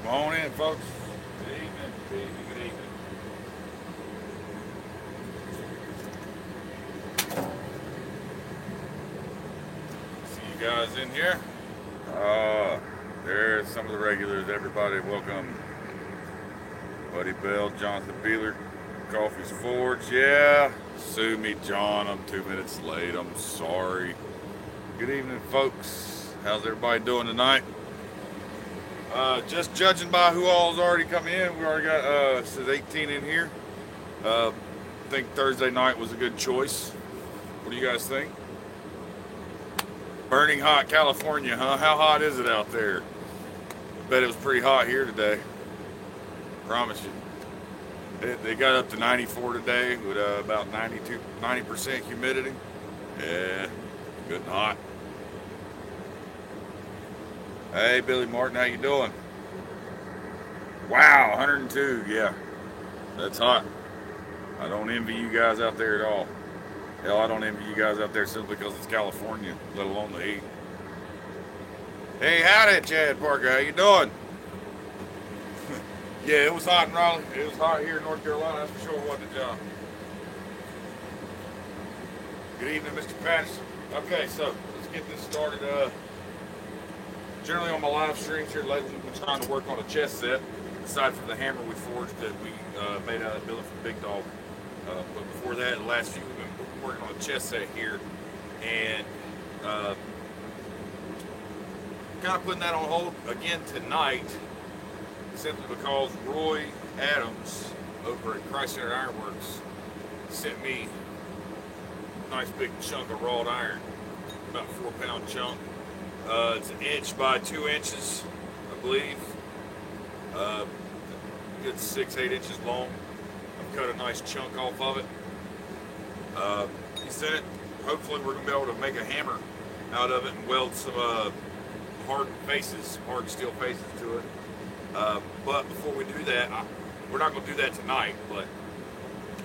Come on in, folks. Good evening, good evening, good evening. See you guys in here. There's some of the regulars. Everybody, welcome. Buddy Bell, Jonathan Beeler, Coffee's Forge. Yeah, sue me, John. I'm 2 minutes late. I'm sorry. Good evening, folks. How's everybody doing tonight? Just judging by who all's already come in, we already got says 18 in here. I think Thursday night was a good choice. What do you guys think? Burning hot California, huh? How hot is it out there? Bet it was pretty hot here today. Promise you. They got up to 94 today with about 90% humidity. Yeah, good and hot. Hey, Billy Martin, how you doing? Wow, 102, yeah. That's hot. I don't envy you guys out there at all. Hell, I don't envy you guys out there simply because it's California, let alone the heat. Hey, howdy, Chad Parker. How you doing? Yeah, it was hot in Raleigh. It was hot here in North Carolina, that's for sure, wasn't it, John? Good evening, Mr. Patterson. Okay, so let's get this started. Generally on my live streams here lately, we've been trying to work on a chess set, aside from the hammer we forged that we made out of billet from Big Dog. But before that, the last few, we've been working on a chess set here, and kind of putting that on hold again tonight, simply because Roy Adams over at Christ Center Ironworks sent me a nice big chunk of wrought iron, about a 4-pound chunk. It's 1 inch by 2 inches, I believe. Good 6-8 inches long. I've cut a nice chunk off of it. He sent it. Hopefully we're going to be able to make a hammer out of it and weld some hard steel faces to it. But before we do that, we're not going to do that tonight, but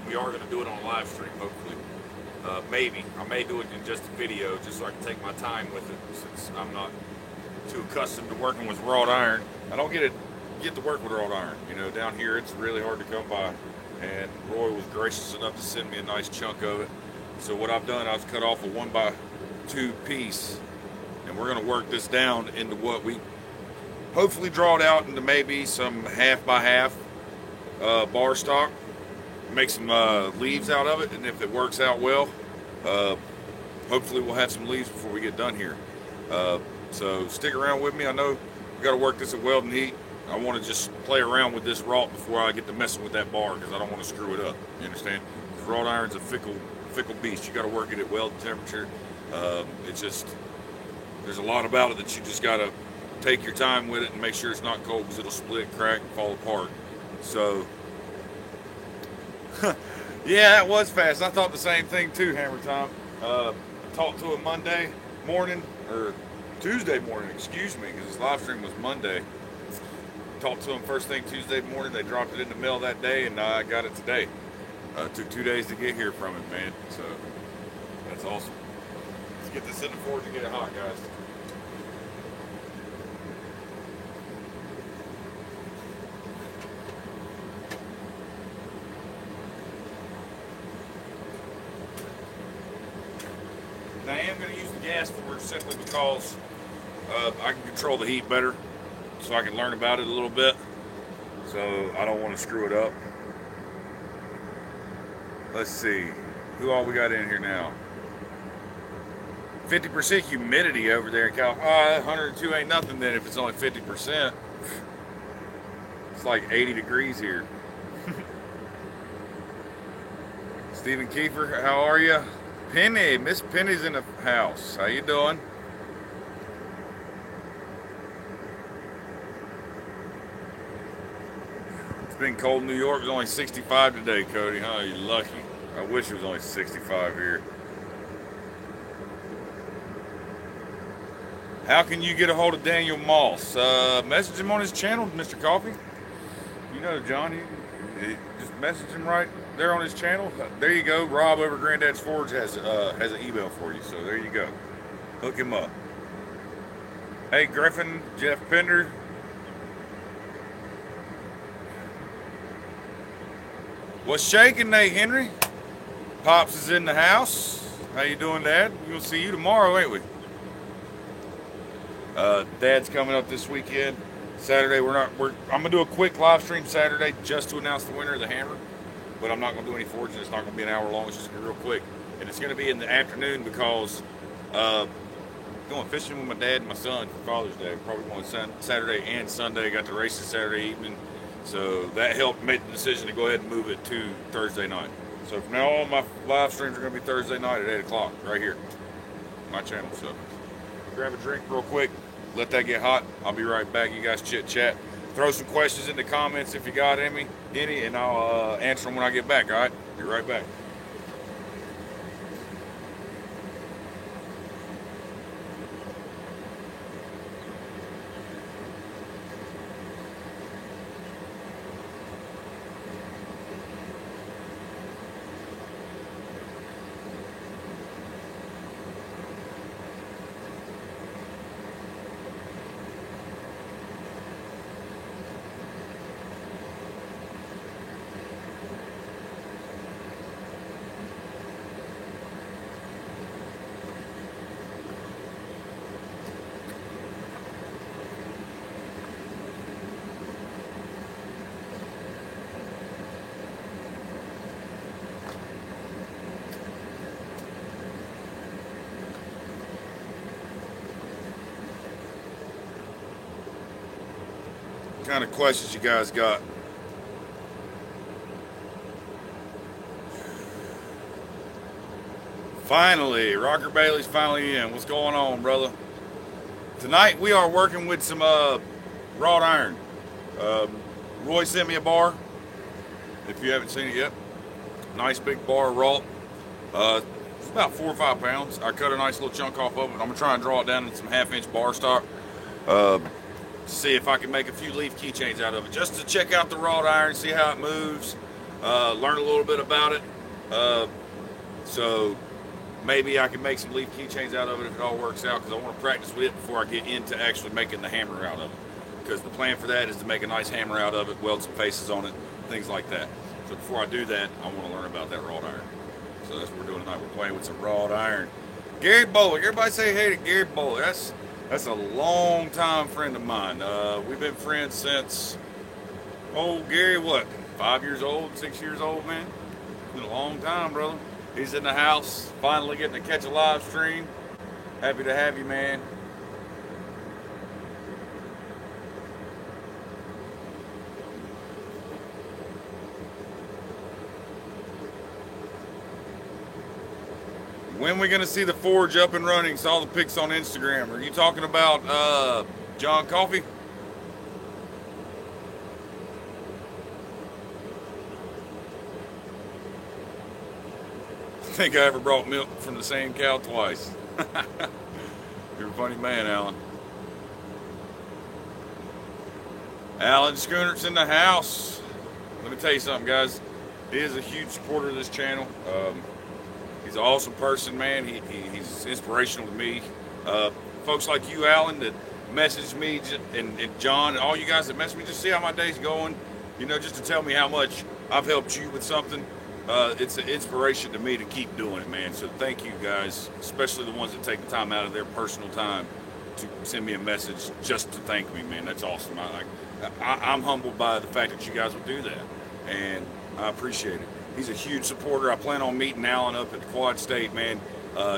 we are going to do it on a live stream, hopefully. Maybe. I may do it in just a video, just so I can take my time with it, since I'm not too accustomed to working with wrought iron. I don't get to work with wrought iron. You know, down here it's really hard to come by. And Roy was gracious enough to send me a nice chunk of it. So what I've done, I've cut off a 1x2 piece, and we're going to work this down into what we hopefully draw it out into maybe some 1/2x1/2 bar stock. Make some leaves out of it, and if it works out well, hopefully we'll have some leaves before we get done here. So stick around with me. I know we got to work this at welding heat. I want to just play around with this wrought before I get to messing with that bar, because I don't want to screw it up. You understand? Because wrought iron's a fickle beast. You got to work it at welding temperature. It's just, there's a lot about it that you just got to take your time with it and make sure it's not cold, because it'll split, crack, and fall apart. So yeah, that was fast. I thought the same thing too, Hammer Time. I talked to him Monday morning, or Tuesday morning, excuse me, because his live stream was Monday. Talked to him first thing Tuesday morning. They dropped it in the mail that day, and I got it today. Took 2 days to get here from him, man. So that's awesome. Let's get this in the forge and get it hot, guys. I am going to use the gas forge simply because I can control the heat better, so I can learn about it a little bit. So I don't want to screw it up. Let's see, who all we got in here now? 50% humidity over there in California. 102 ain't nothing then if it's only 50%. It's like 80 degrees here. Stephen Kiefer, how are you? Penny, Miss Penny's in the house. How you doing? It's been cold in New York. It was only 65 today, Cody. Huh? You lucky. I wish it was only 65 here. How can you get a hold of Daniel Moss? Message him on his channel, Mr. Coffee. You know, John, he just message him right there on his channel. There you go. Rob over Granddad's Forge has an email for you, so there you go. Hook him up. Hey, Griffin, Jeff Pender, What's shaking, Nate Henry? Pops is in the house. How you doing, Dad? We'll see you tomorrow, ain't we? Dad's coming up this weekend. Saturday, I'm gonna do a quick live stream Saturday just to announce the winner of the hammer. But I'm not gonna do any forging. It's not gonna be an hour long. It's just gonna be real quick, and it's gonna be in the afternoon because going fishing with my dad and my son for Father's Day. Probably going Saturday and Sunday. Got the races Saturday evening, so that helped make the decision to go ahead and move it to Thursday night. So from now on, my live streams are gonna be Thursday night at 8 o'clock right here, my channel. So grab a drink real quick. Let that get hot. I'll be right back. You guys chit chat. Throw some questions in the comments if you got any, and I'll answer them when I get back. All right? Be right back. What kind of questions you guys got? Finally, Rocker Bailey's finally in. What's going on, brother? Tonight we are working with some wrought iron. Roy sent me a bar. If you haven't seen it yet, nice big bar wrought. It's about 4 or 5 pounds. I cut a nice little chunk off of it. I'm gonna try and draw it down in some 1/2-inch bar stock. See if I can make a few leaf keychains out of it, just to check out the wrought iron, see how it moves, learn a little bit about it. So maybe I can make some leaf keychains out of it if it all works out, because I want to practice with it before I get into actually making the hammer out of it. Because the plan for that is to make a nice hammer out of it, weld some faces on it, things like that. So before I do that, I want to learn about that wrought iron. So that's what we're doing tonight. We're playing with some wrought iron. Gary Bowler, everybody say hey to Gary Bowler. That's a long time friend of mine. We've been friends since, Gary, what, 5 years old, 6 years old, man? It's been a long time, brother. He's in the house, finally getting to catch a live stream. Happy to have you, man. When we gonna see the forge up and running? Saw the pics on Instagram. Are you talking about John Coffey? I think I ever brought milk from the same cow twice. You're a funny man, Alan. Alan Schooner's in the house. Let me tell you something, guys. He is a huge supporter of this channel. He's an awesome person, man. He's inspirational to me. Folks like you, Alan, that message me, and John, and all you guys that message me, just see how my day's going. You know, just to tell me how much I've helped you with something. It's an inspiration to me to keep doing it, man. So thank you guys, especially the ones that take the time out of their personal time to send me a message just to thank me, man. That's awesome. I'm humbled by the fact that you guys would do that, and I appreciate it. He's a huge supporter. I plan on meeting Alan up at the Quad State, man.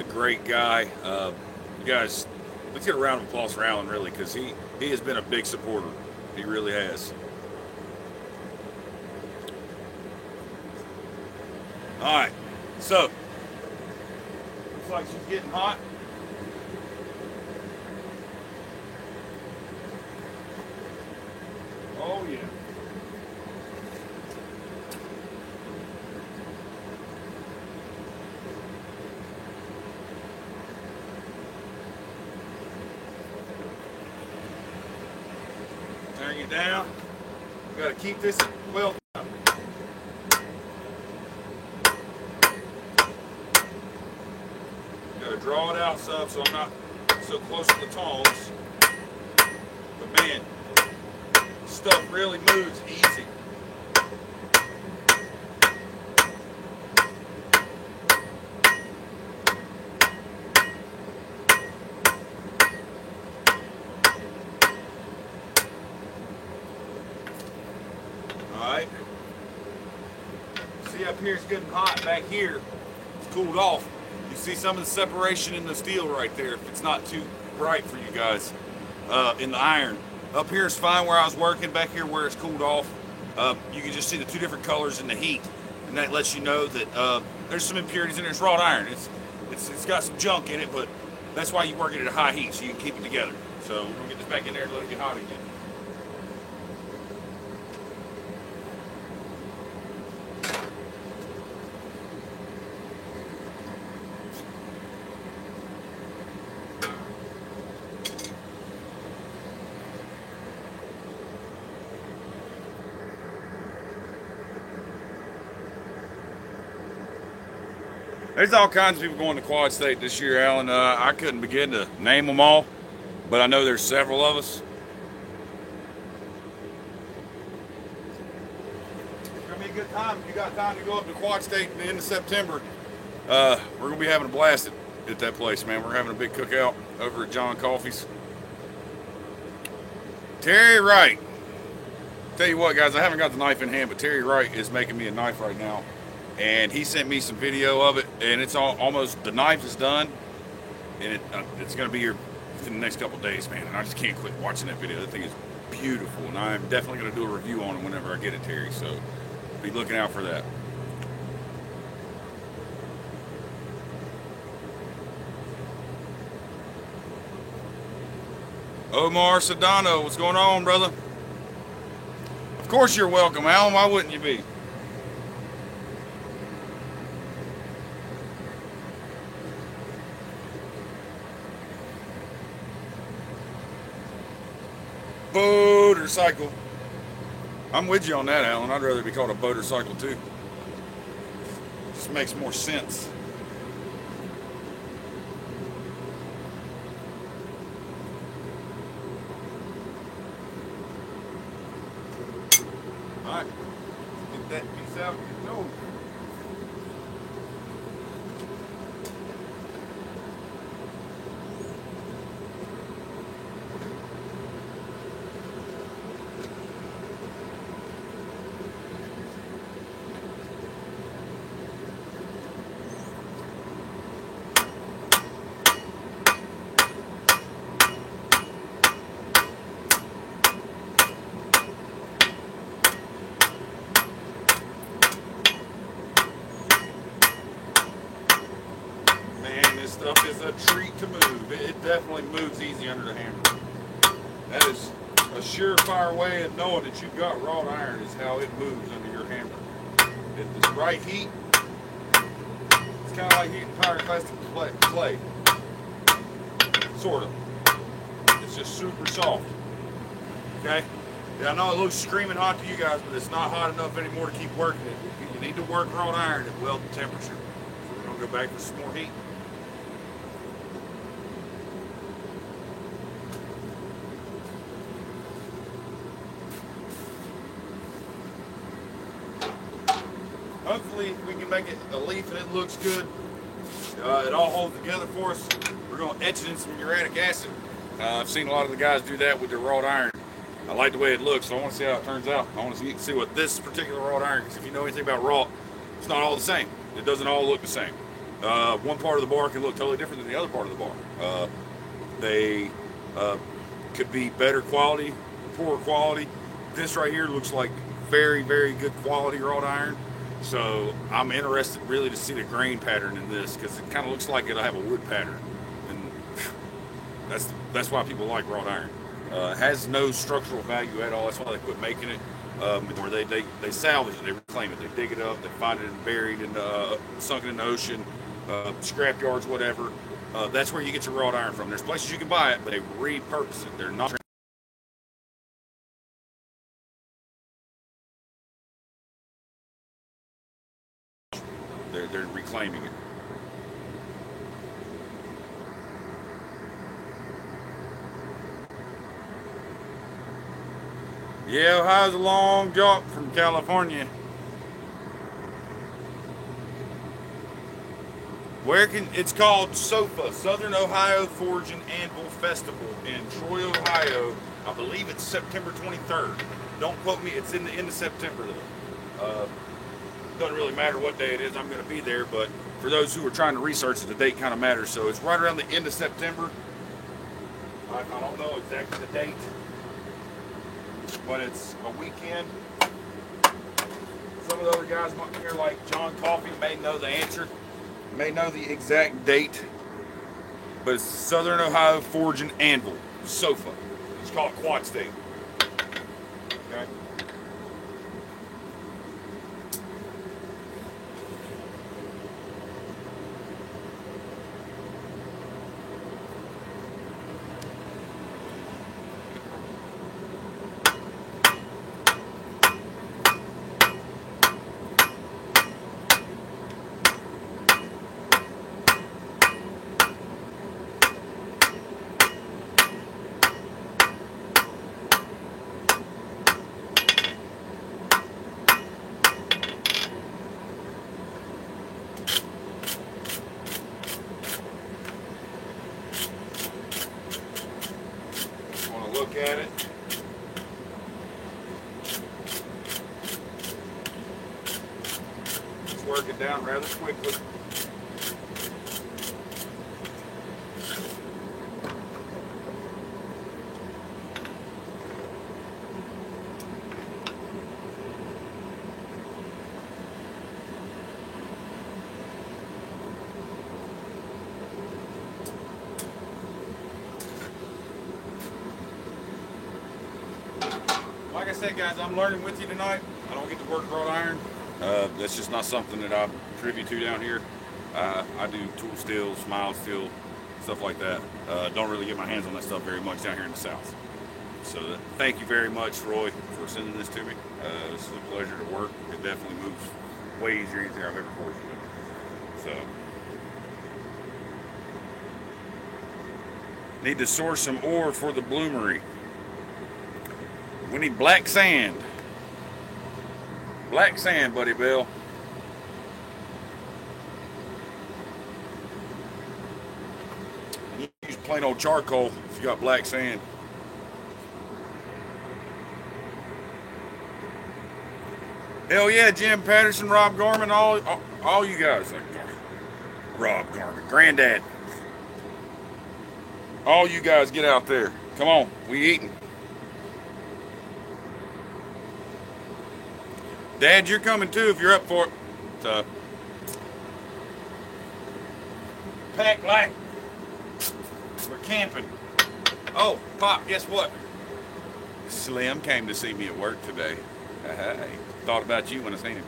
Great guy. You guys, let's get a round of applause for Alan, really, because he has been a big supporter. He really has. All right, so looks like she's getting hot. Oh yeah. Turn it down. We gotta keep this well. Draw it out some so I'm not so close to the tongs. But man, stuff really moves easy. here is getting hot. Back here, it's cooled off. You see some of the separation in the steel right there, if it's not too bright for you guys, in the iron. Up here is fine where I was working. Back here where it's cooled off, you can just see the two different colors in the heat. And that lets you know that there's some impurities in there. It's wrought iron. It's got some junk in it, but that's why you work it at a high heat, so you can keep it together. So we're gonna get this back in there and let it get hot again. There's all kinds of people going to Quad State this year, Alan. I couldn't begin to name them all, but I know there's several of us. It's going to be a good time. If you got time to go up to Quad State at the end of September, we're going to be having a blast at that place, man. We're having a big cookout over at John Coffey's. Terry Wright. Tell you what, guys, I haven't got the knife in hand, but Terry Wright is making me a knife right now. And he sent me some video of it, and it's almost, the knife is done, and it's going to be here within the next couple of days, man. And I just can't quit watching that video. That thing is beautiful, and I'm definitely going to do a review on it whenever I get it, Terry. So be looking out for that. Omar Sedano, what's going on, brother? Of course you're welcome, Alan. Why wouldn't you be? Motorcycle. I'm with you on that, Alan. I'd rather be called a motorcycle too. Just makes more sense. All right, get that piece out. No. Stuff is a treat to move. It definitely moves easy under the hammer. That is a surefire way of knowing that you've got wrought iron, is how it moves under your hammer. At the right heat, it's kind of like heating pyroclastic clay. Sort of. It's just super soft. Okay? Yeah, I know it looks screaming hot to you guys, but it's not hot enough anymore to keep working it. You need to work wrought iron at welding temperature. So we're going to go back with some more heat. Hopefully we can make it a leaf and it looks good. It all holds together for us. We're going to etch it in some uric acid. I've seen a lot of the guys do that with their wrought iron. I like the way it looks, so I want to see how it turns out. I want to see what this particular wrought iron, because if you know anything about wrought, it's not all the same. It doesn't all look the same. One part of the bar can look totally different than the other part of the bar. They could be better quality, poorer quality. This right here looks like very, very good quality wrought iron. So I'm interested really to see the grain pattern in this, because it kind of looks like it'll have a wood pattern, and that's why people like wrought iron. It has no structural value at all. That's why they quit making it. Where they salvage it, they reclaim it, they dig it up, they find it buried and sunken in the ocean, scrap yards, whatever. That's where you get your wrought iron from. There's places you can buy it, but they repurpose it. They're not. They're reclaiming it. Yeah, Ohio's a long jaunt from California. It's called SOFA, Southern Ohio Forge and Anvil Festival in Troy, Ohio. I believe it's September 23rd. Don't quote me, it's in the end of September though. doesn't really matter what day it is, I'm going to be there. But for those who are trying to research it, the date kind of matters. So it's right around the end of September. I don't know exactly the date, but it's a weekend. Some of the other guys here, like John Coffey, may know the answer, may know the exact date, but it's Southern Ohio Forge and Anvil, SOFA. It's called Quad State. Okay. Look at it. It's working down rather quickly. Like I said, guys, I'm learning with you tonight. I don't get to work wrought iron. That's just not something that I'm privy to down here. I do tool steel, mild steel, stuff like that. Don't really get my hands on that stuff very much down here in the South. So thank you very much, Roy, for sending this to me. This is a pleasure to work. It definitely moves way easier than anything I've ever worked with. So need to source some ore for the bloomery. We need black sand. Black sand, Buddy Bill. You use plain old charcoal if you got black sand. Hell yeah, Jim Patterson, Rob Gorman, all you guys. Rob Gorman, Granddad. All you guys get out there. Come on, we eating. Dad, you're coming too if you're up for it. So, pack light. We're camping. Oh, Pop, guess what? Slim came to see me at work today. Hey, thought about you when I seen him.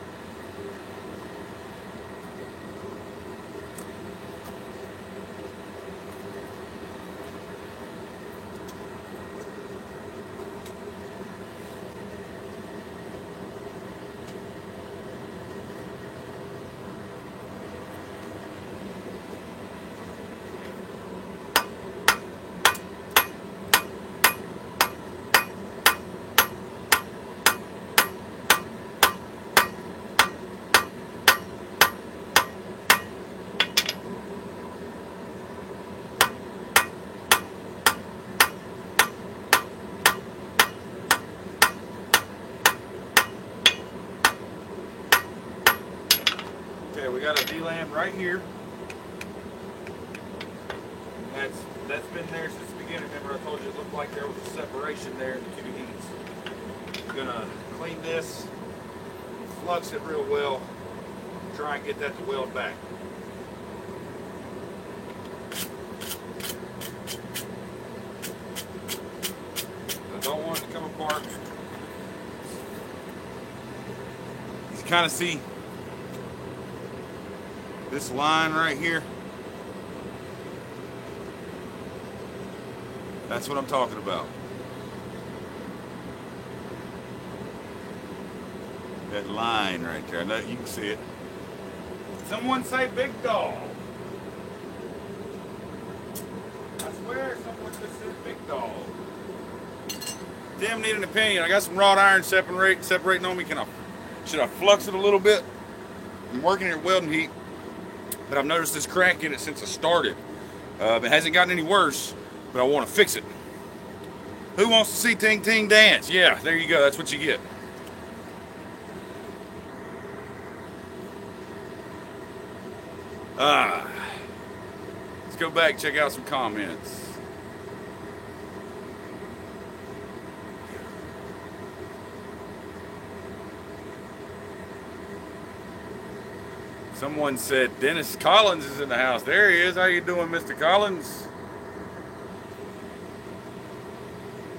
Okay, we got a D-lamp right here. That's been there since the beginning. Remember I told you it looked like there was a separation there in the two heats. I'm gonna clean this, flux it real well, try and get that to weld back. I don't want it to come apart. You can kind of see this line right here. That's what I'm talking about. That line right there. I know you can see it. Someone say big dog. I swear someone just said big dog. Tim need an opinion. I got some wrought iron separating on me. Should I flux it a little bit? I'm working at welding heat, but I've noticed this crack in it since I started. It hasn't gotten any worse, but I want to fix it. Who wants to see Ting Ting dance? Yeah, there you go. That's what you get. Ah, let's go back and check out some comments. Someone said Dennis Collins is in the house. There he is. How you doing, Mr. Collins?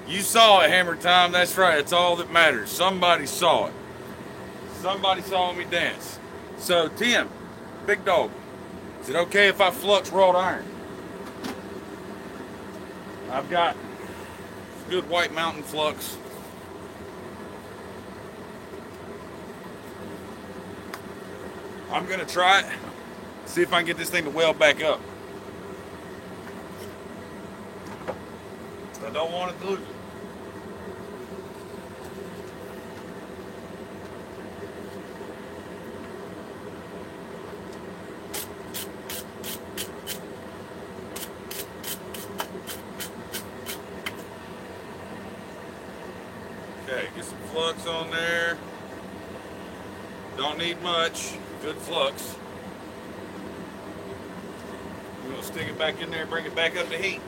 You saw it, Hammer Time. That's right. That's all that matters. Somebody saw it. Somebody saw me dance. So, Tim, big dog, is it okay if I flux wrought iron? I've got good White Mountain flux. I'm going to try it, see if I can get this thing to weld back up. I don't want to lose it. Okay, get some flux on there. Don't need much. Good flux. We're going to stick it back in there and bring it back up to heat.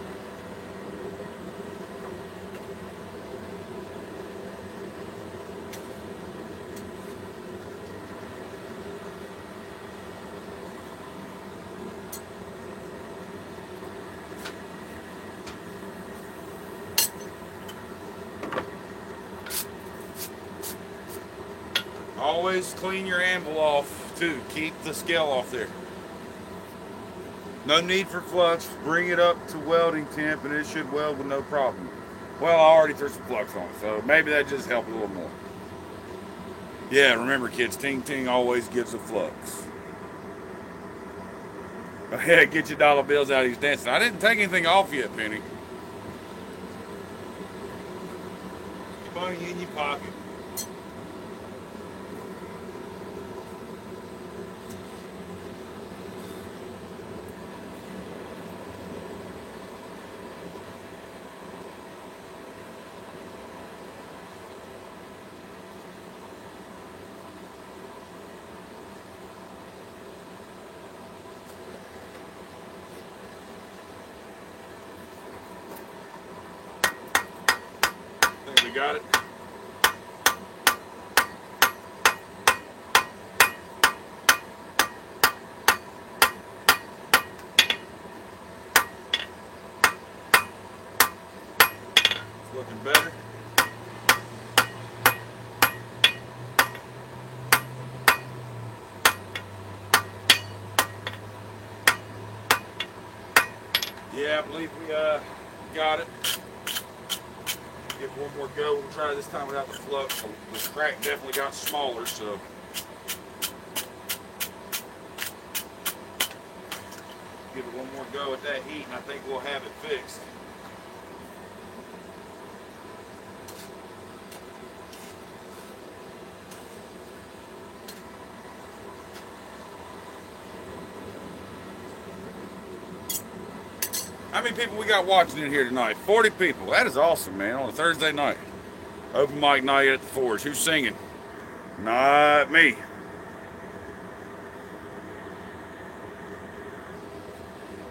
Always clean your anvil off too. Keep the scale off there. No need for flux. Bring it up to welding temp and it should weld with no problem. Well, I already threw some flux on it, so maybe that just helped a little more. Yeah, remember kids, ting ting always gives a flux. Yeah, get your dollar bills out. He's dancing. I didn't take anything off yet, Penny. Keep money in your pocket. We got it. It's looking better. Yeah, I believe we got it. Give one more go. We'll try this time without the flux. The crack definitely got smaller, so give it one more go at that heat, and I think we'll have it fixed. How many people we got watching in here tonight? 40 people. That is awesome, man, on a Thursday night. Open mic night at the Forge. Who's singing? Not me.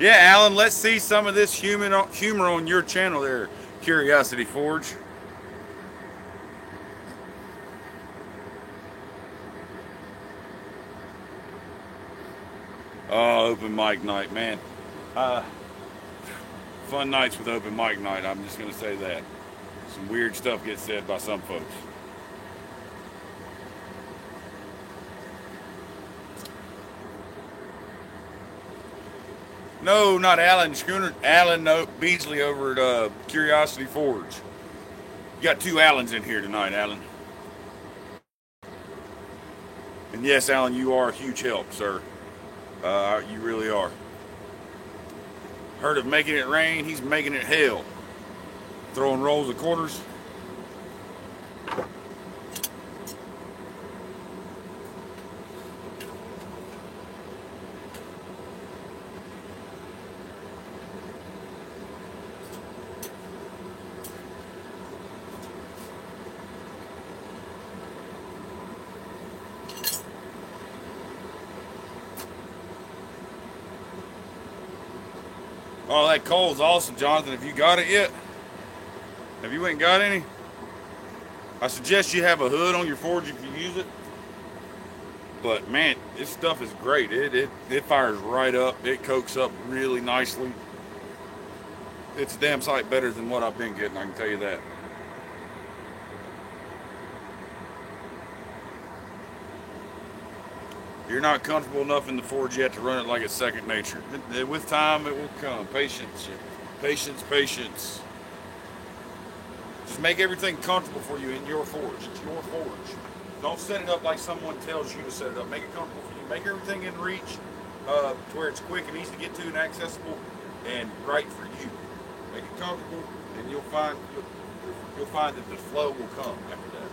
Yeah, Alan, let's see some of this humor on your channel there, Curiosity Forge. Oh, open mic night, man. Fun nights with open mic night, I'm just going to say that. Some weird stuff gets said by some folks. No, not Alan Schooner. Alan Beasley over at Curiosity Forge. You got two Allens in here tonight, Alan. And yes, Alan, you are a huge help, sir. You really are. Heard of making it rain, he's making it hell. Throwing rolls of quarters. Oh, that coal's awesome, Jonathan. Have you got it yet? Have you ain't got any? I suggest you have a hood on your forge if you use it. But man, this stuff is great. It fires right up. It cokes up really nicely. It's a damn sight better than what I've been getting, I can tell you that. You're not comfortable enough in the forge yet to run it like it's second nature. With time, it will come. Patience, patience, patience. Just make everything comfortable for you in your forge. It's your forge. Don't set it up like someone tells you to set it up. Make it comfortable for you. Make everything in reach to where it's quick and easy to get to and accessible and right for you. Make it comfortable, and you'll find that the flow will come after that.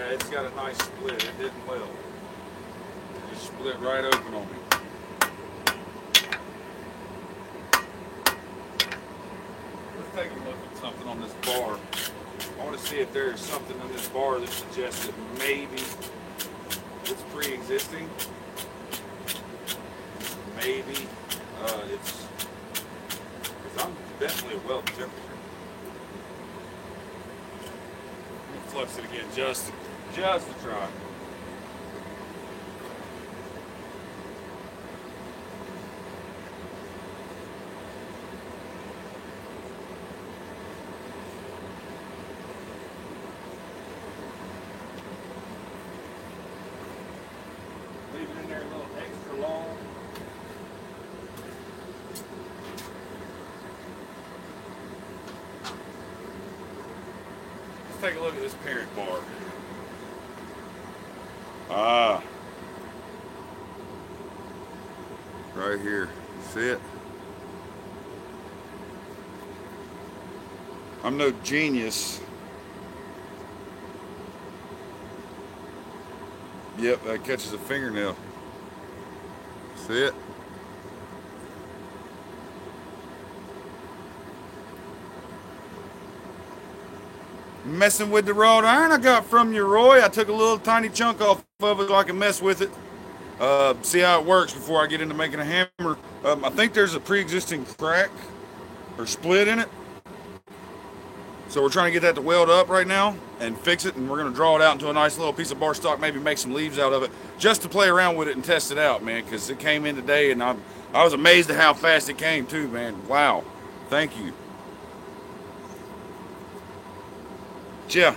It's got a nice split. It didn't weld. It just split right open on me. Let's take a look at something on this bar. I want to see if there's something on this bar that suggests that maybe it's pre-existing. Maybe it's, because I'm definitely a welding temperature. Flux it again, just to try. Leave it in there a little extra long. Let's take a look at this parent bar. Right here. See it? I'm no genius. Yep, that catches a fingernail. See it? Messing with the wrought iron I got from you, Roy. I took a little tiny chunk off of it so I can mess with it. See how it works before I get into making a hammer. I think there's a pre-existing crack or split in it. So we're trying to get that to weld up right now and fix it, and we're going to draw it out into a nice little piece of bar stock, maybe make some leaves out of it, just to play around with it and test it out, man, because it came in today, and I was amazed at how fast it came, too, man. Wow. Thank you. Yeah.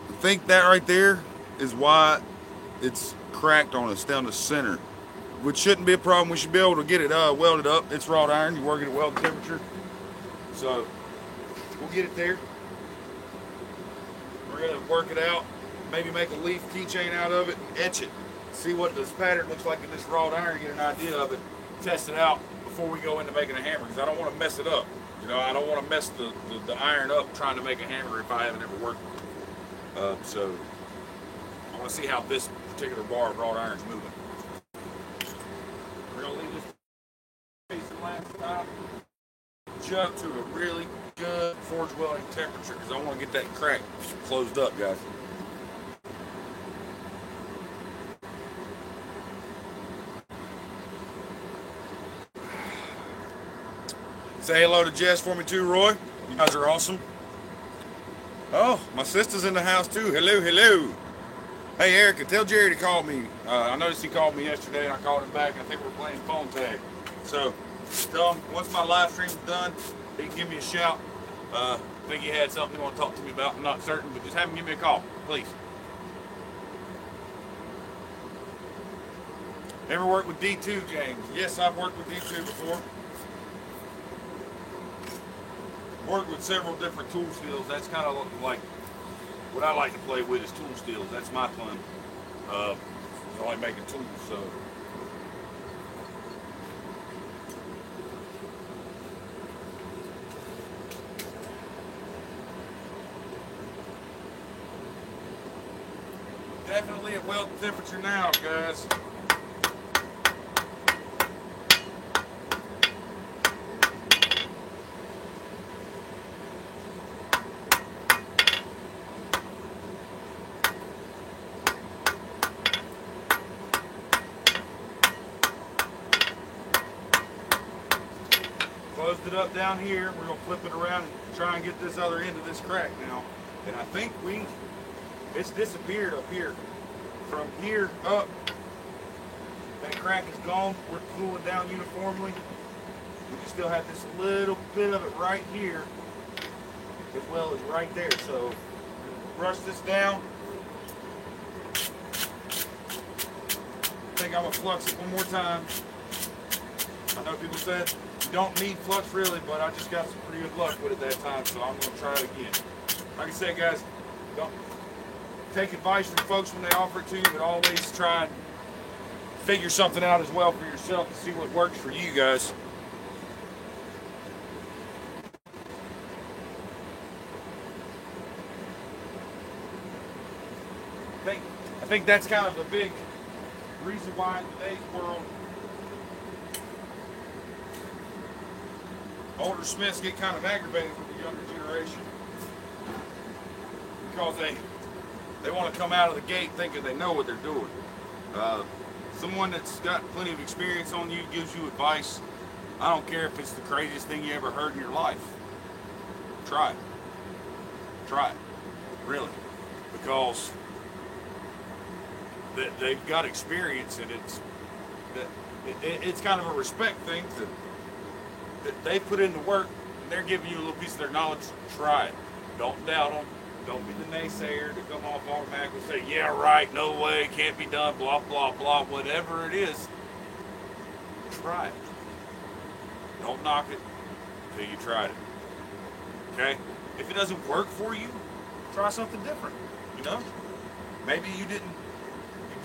I think that right there is why it's cracked on us down the center, which shouldn't be a problem. We should be able to get it welded up. It's wrought iron. You work it at welding temperature. So we'll get it there. We're going to work it out, maybe make a leaf keychain out of it, and etch it. See what this pattern looks like in this wrought iron, get an idea of it, test it out before we go into making a hammer, because I don't want to mess it up. You know, I don't want to mess the iron up trying to make a hammer if I haven't ever worked with it. So I want to see how this particular bar of wrought iron is moving. We're going to leave this piece of last time just to a really good forge welding temperature, because I want to get that crack closed up, guys. Say hello to Jess for me too, Roy. You guys are awesome. Oh, my sister's in the house too. Hello, hello. Hey, Erica, tell Jerry to call me. I noticed he called me yesterday, and I called him back. I think we're playing phone tag. So tell him once my live stream's done, he can give me a shout. I think he had something he want to talk to me about. I'm not certain, but just have him give me a call, please. Ever worked with D2, James? Yes, I've worked with D2 before. Worked with several different tool steels. That's kind of like what I like to play with is tool steels. That's my fun. I like making tools, so. Definitely at weld temperature now, guys. Closed it up down here. We're gonna flip it around and try and get this other end of this crack now. And I think it's disappeared up here. From here up, that crack is gone. We're cooling down uniformly. We just still have this little bit of it right here, as well as right there. So brush this down. I think I'm gonna flux it one more time. I know people said you don't need flux really, but I just got some pretty good luck with it that time, so I'm gonna try it again. Like I said, guys, don't take advice from folks when they offer it to you, but always try and figure something out as well for yourself to see what works for you guys. I think that's kind of the big reason why in today's world older smiths get kind of aggravated with the younger generation, because they want to come out of the gate thinking they know what they're doing. Someone that's got plenty of experience on you gives you advice. I don't care if it's the craziest thing you ever heard in your life. Try it. Try it. Really. Because they've got experience, and it's kind of a respect thing that they put in the work, and they're giving you a little piece of their knowledge. Try it. Don't doubt them. Don't be the naysayer to come off automatically and say, yeah, right, no way, can't be done, blah, blah, blah, whatever it is. Try it. Don't knock it until you tried it. Okay? If it doesn't work for you, try something different. You know? Maybe you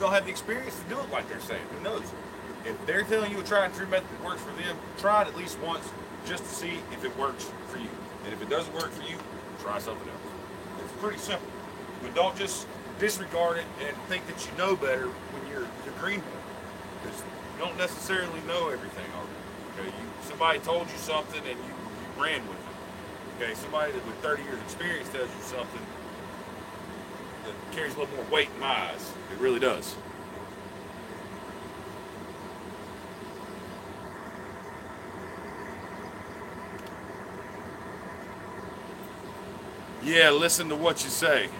don't have the experience to do it like they're saying. Who knows? If they're telling you a tried and true method that works for them, try it at least once just to see if it works for you. And if it doesn't work for you, try something else. It's pretty simple. But don't just disregard it and think that you know better when you're the greenhorn. Because you don't necessarily know everything already. Okay? Somebody told you something and you ran with it. Okay? Somebody that with 30 years experience tells you something that carries a little more weight in my eyes. It really does. Yeah, listen to what you say.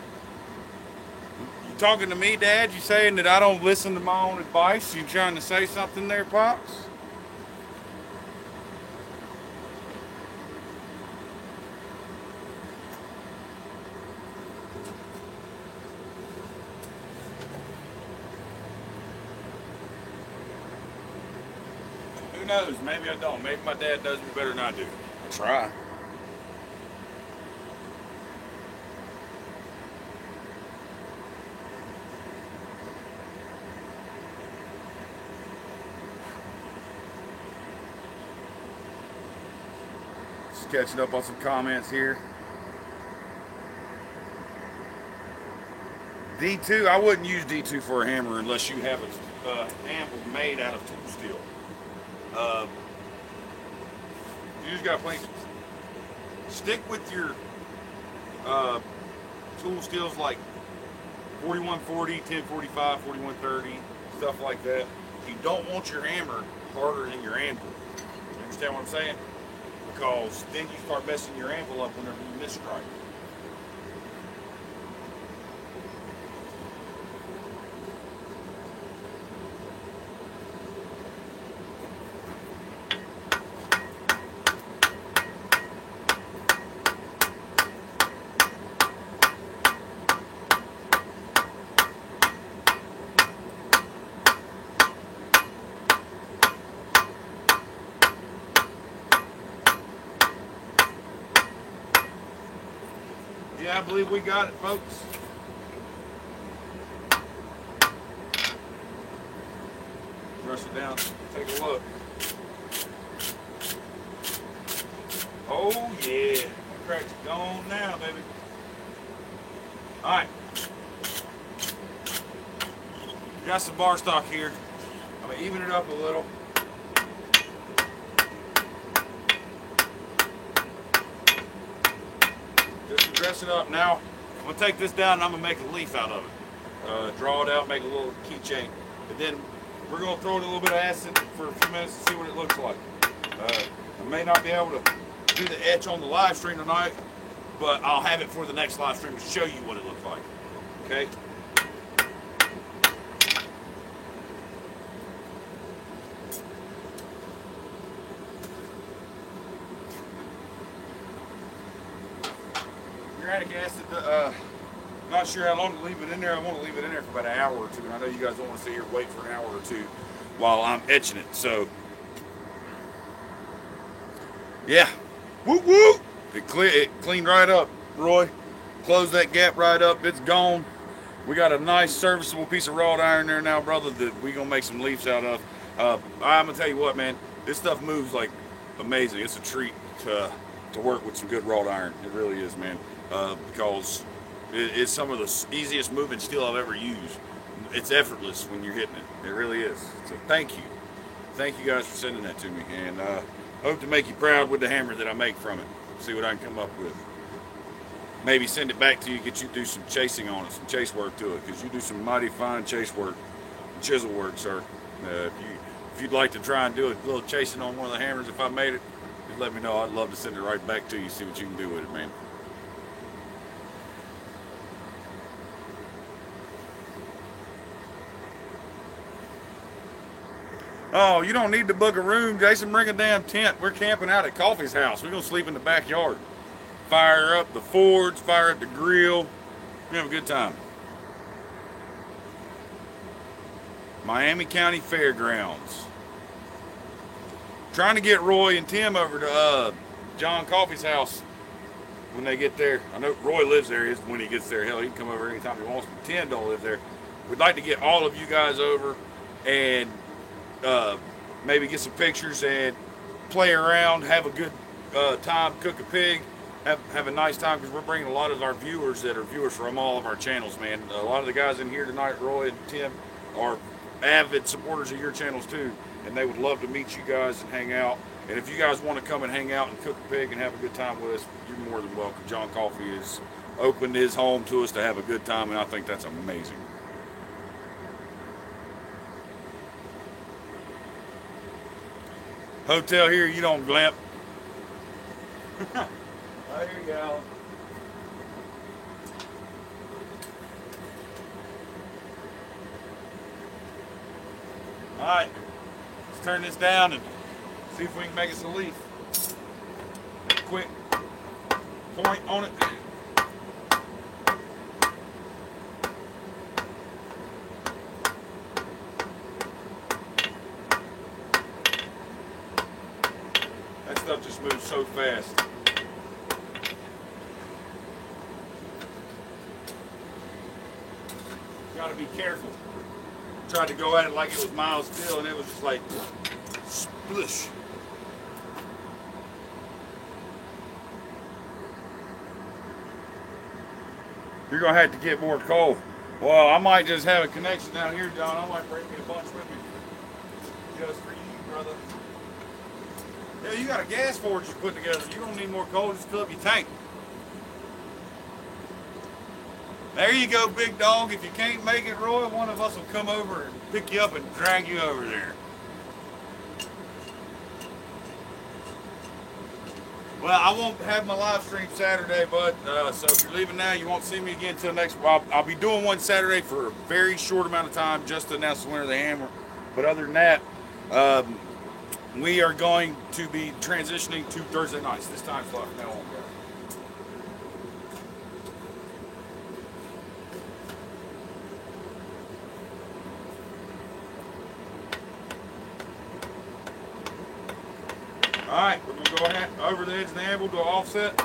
You talking to me, Dad? You saying that I don't listen to my own advice? You trying to say something there, Pops? Who knows? Maybe I don't. Maybe my dad does me better than I do. Try. Catching up on some comments here. D2, I wouldn't use D2 for a hammer unless you have a anvil made out of tool steel. You just gotta stick with your tool steels like 4140, 1045, 4130, stuff like that. You don't want your hammer harder than your anvil. You understand what I'm saying? Because then you start messing your anvil up whenever you misstrike. Yeah, I believe we got it, folks. Brush it down. Take a look. Oh, yeah. That crack's gone now, baby. All right. Got some bar stock here. I'm gonna even it up a little. Just to dress it up. Now, I'm gonna take this down and I'm gonna make a leaf out of it. Draw it out, make a little keychain. And then we're gonna throw in a little bit of acid for a few minutes to see what it looks like. I may not be able to do the etch on the live stream tonight, but I'll have it for the next live stream to show you what it looks like. Okay? Uric acid, not sure how long to leave it in there. I want to leave it in there for about an hour or two. And I know you guys don't want to sit here and wait for an hour or two while I'm etching it. So, yeah. Whoop whoop! It cleaned right up, Roy. Close that gap right up. It's gone. We got a nice serviceable piece of wrought iron there now, brother, that we're gonna make some leaves out of. I'm gonna tell you what, man, this stuff moves like amazing. It's a treat to work with some good wrought iron. It really is, man, because it's some of the easiest moving steel I've ever used. It's effortless when you're hitting it. It really is. So thank you guys for sending that to me, and hope to make you proud with the hammer that I make from it. See what I can come up with. Maybe send it back to you, get you to do some chasing on it, some chase work to it, because you do some mighty fine chase work, chisel work, sir. If you'd like to try and do a little chasing on one of the hammers, if I made it, just let me know. I'd love to send it right back to you, see what you can do with it, man. Oh, you don't need to book a room, Jason. Bring a damn tent. We're camping out at Coffee's house. We're gonna sleep in the backyard. Fire up the forge, fire up the grill. We have a good time. Miami County Fairgrounds. Trying to get Roy and Tim over to John Coffee's house when they get there. I know Roy lives there. When he gets there, hell, he can come over anytime he wants. But Tim don't live there. We'd like to get all of you guys over and maybe get some pictures and play around, have a good time, cook a pig, have a nice time, because we're bringing a lot of our viewers that are viewers from all of our channels, man. A lot of the guys in here tonight, Roy and Tim, are avid supporters of your channels too, and they would love to meet you guys and hang out. And if you guys want to come and hang out and cook a pig and have a good time with us, you're more than welcome. John Coffee has opened his home to us to have a good time, and I think that's amazing. Hotel here, you don't glamp. Oh, here you go. All right, let's turn this down and see if we can make us a leaf. Quick point on it. That stuff just moves so fast. Got to be careful. Tried to go at it like it was mild steel, and it was just like splish. You're gonna have to get more coal. Well, I might just have a connection down here, John. I might bring me a bunch with me, just for you, brother. Yeah, you got a gas forge you put together. You don't need more coal. Just fill up your tank. There you go, big dog. If you can't make it, Roy, one of us will come over and pick you up and drag you over there. Well, I won't have my live stream Saturday, bud. So if you're leaving now, you won't see me again until next. I'll be doing one Saturday for a very short amount of time, just to announce the winner of the hammer. But other than that, we are going to be transitioning to Thursday nights. This time slot from now on, guys. All right, we're gonna go ahead over the edge of the anvil to an offset.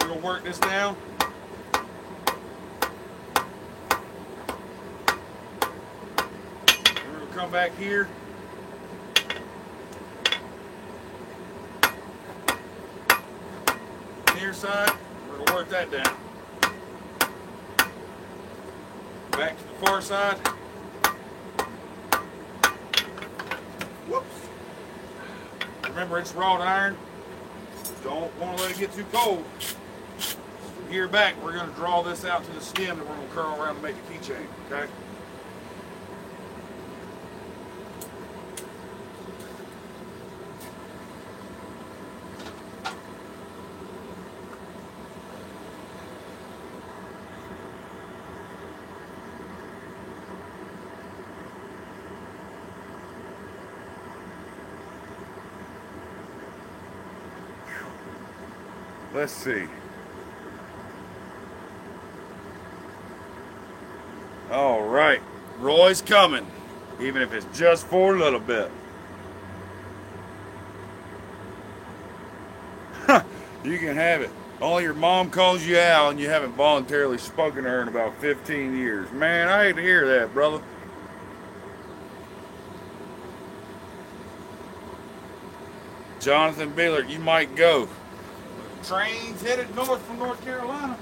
We're gonna work this down. We're gonna come back here. Near side, we're gonna work that down. Back to the far side. Whoops. Remember, it's wrought iron. Don't want to let it get too cold. From here back, we're going to draw this out to the stem that we're going to curl around to make the keychain, okay? Let's see. All right, Roy's coming, even if it's just for a little bit. You can have it. Only your mom calls you out and you haven't voluntarily spoken to her in about 15 years. Man, I hate to hear that, brother. Jonathan Beeler, you might go. Train's headed north from North Carolina.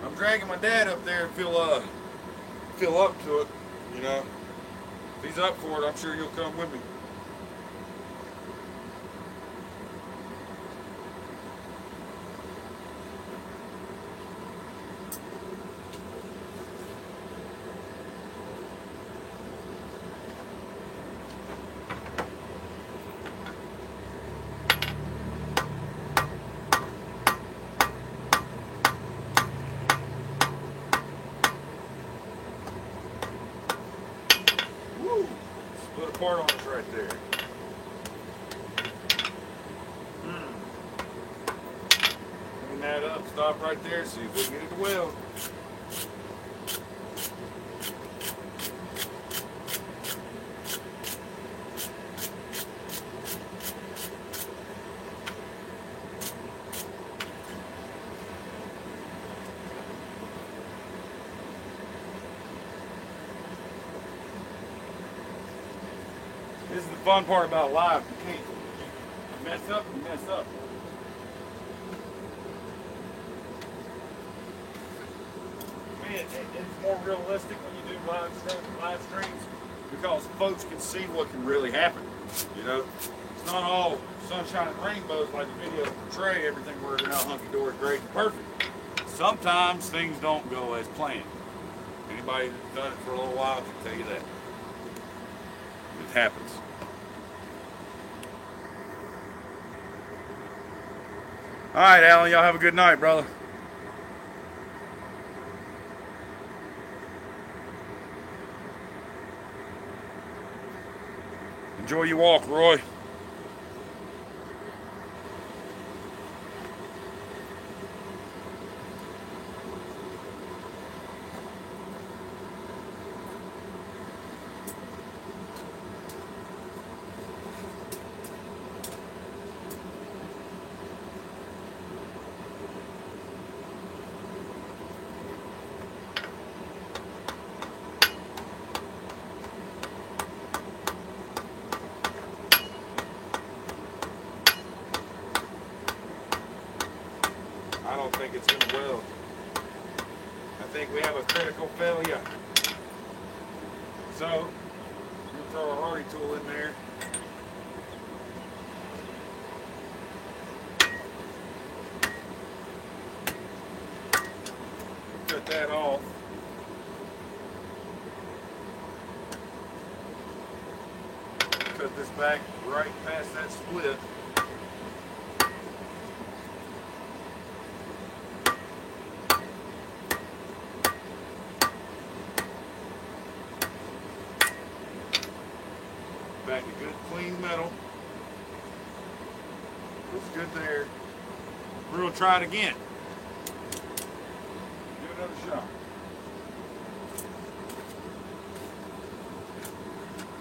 I'm dragging my dad up there and feel up to it, you know. If he's up for it, I'm sure he'll come with me. Split apart on us right there. Clean that up, stop right there, see if we can get it to weld. This is the fun part about live. You can't mess up, you mess up. Man, it's more realistic when you do live streams because folks can see what can really happen. You know, it's not all sunshine and rainbows like the video portray. Everything working out hunky-dory, great and perfect. Sometimes things don't go as planned. Anybody that's done it for a little while can tell you that. It happens. All right, Alan, y'all have a good night, brother. Enjoy your walk, Roy. I don't think it's going to weld. I think we have a critical failure. So, we'll throw our Hardy tool in there. Cut that off. Cut this back right past that split. Back to good clean metal. Looks good there. We're going to try it again. Give it another shot.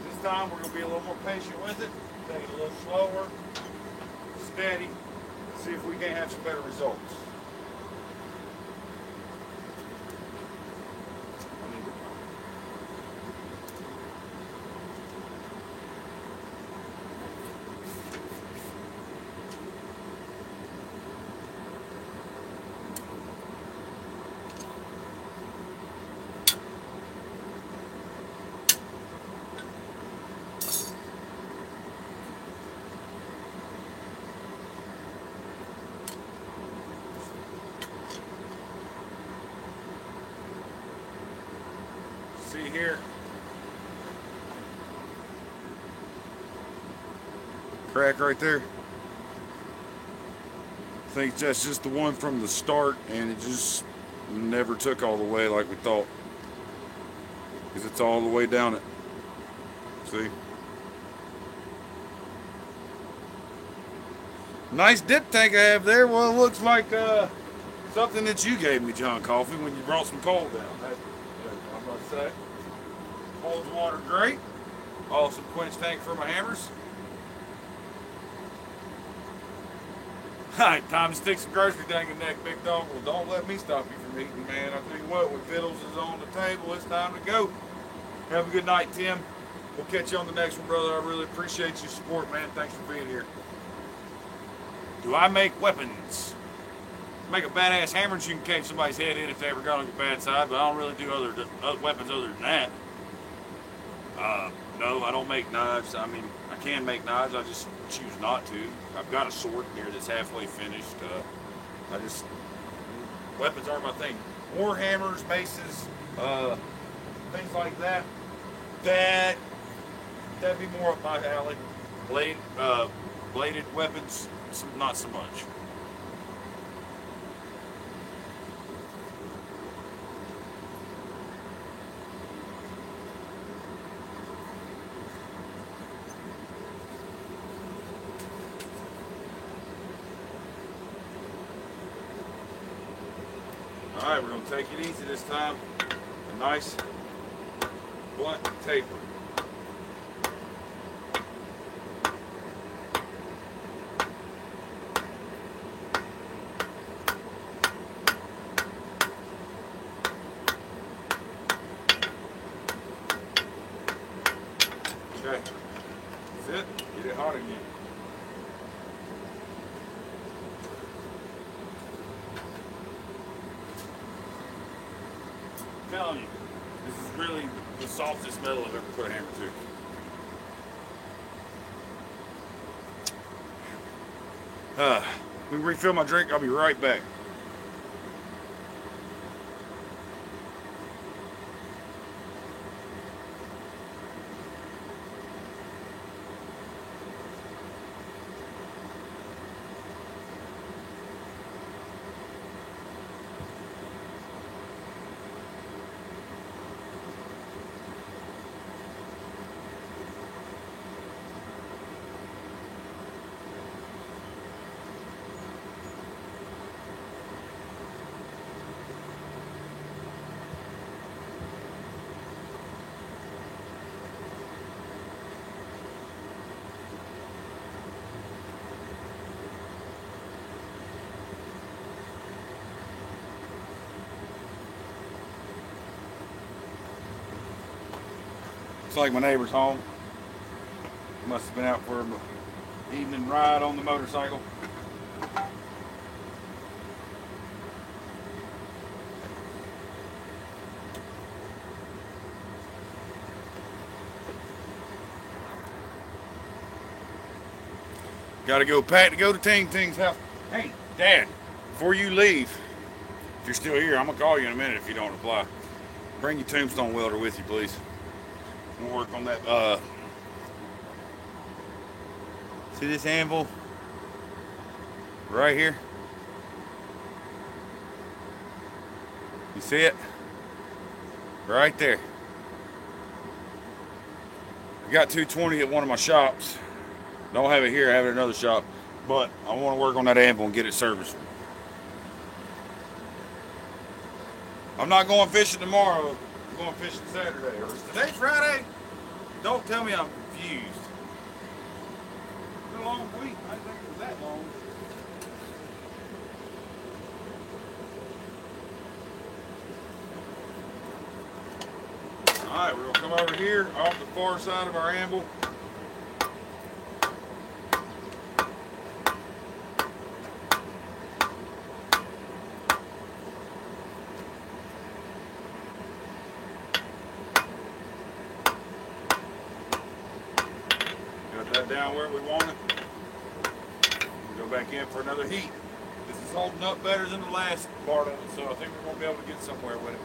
This time we're going to be a little more patient with it. Take it a little slower, steady. See if we can't have some better results. here. Crack right there. I think that's just the one from the start, and it just never took all the way like we thought. Because it's all the way down it. See? Nice dip tank I have there. Well, it looks like something that you gave me, John Coffey, when you brought some coal down. I'm about to say. Holds water great. Awesome quench tank for my hammers. Alright, time to stick some grocery tank in that big dog. Well, don't let me stop you from eating, man. I tell you what, when Fiddles is on the table, it's time to go. Have a good night, Tim. We'll catch you on the next one, brother. I really appreciate your support, man. Thanks for being here. Do I make weapons? Make a badass hammer that you can cave somebody's head in if they ever got on your bad side, but I don't really do other weapons other than that. No, I don't make knives. I mean, I can make knives. I just choose not to. I've got a sword here that's halfway finished. Weapons aren't my thing. War hammers, maces, things like that. That'd be more up my alley. Bladed weapons, not so much. All right, we're going to take it easy this time. A nice blunt taper. Okay, that's it. Get it hot again. I'm telling you, this is really the softest metal I've ever put a hammer to. Let me refill my drink. I'll be right back. Looks like my neighbor's home. Must have been out for an evening ride on the motorcycle. Gotta go pack to go to Ting Ting's house. Hey, Dad, before you leave, if you're still here, I'm gonna call you in a minute if you don't reply. Bring your tombstone welder with you, please. We'll work on that. See this anvil right here? You see it? Right there. I got 220 at one of my shops. Don't have it here, I have it at another shop. But I want to work on that anvil and get it serviced. I'm not going fishing tomorrow. I'm going fishing Saturday. Or is today Friday? Don't tell me I'm confused. It's been a long week. I didn't think it was that long. Alright, we're going to come over here off the far side of our anvil. Down where we want it. We'll go back in for another heat. This is holding up better than the last part of it, so I think we're going to be able to get somewhere with it.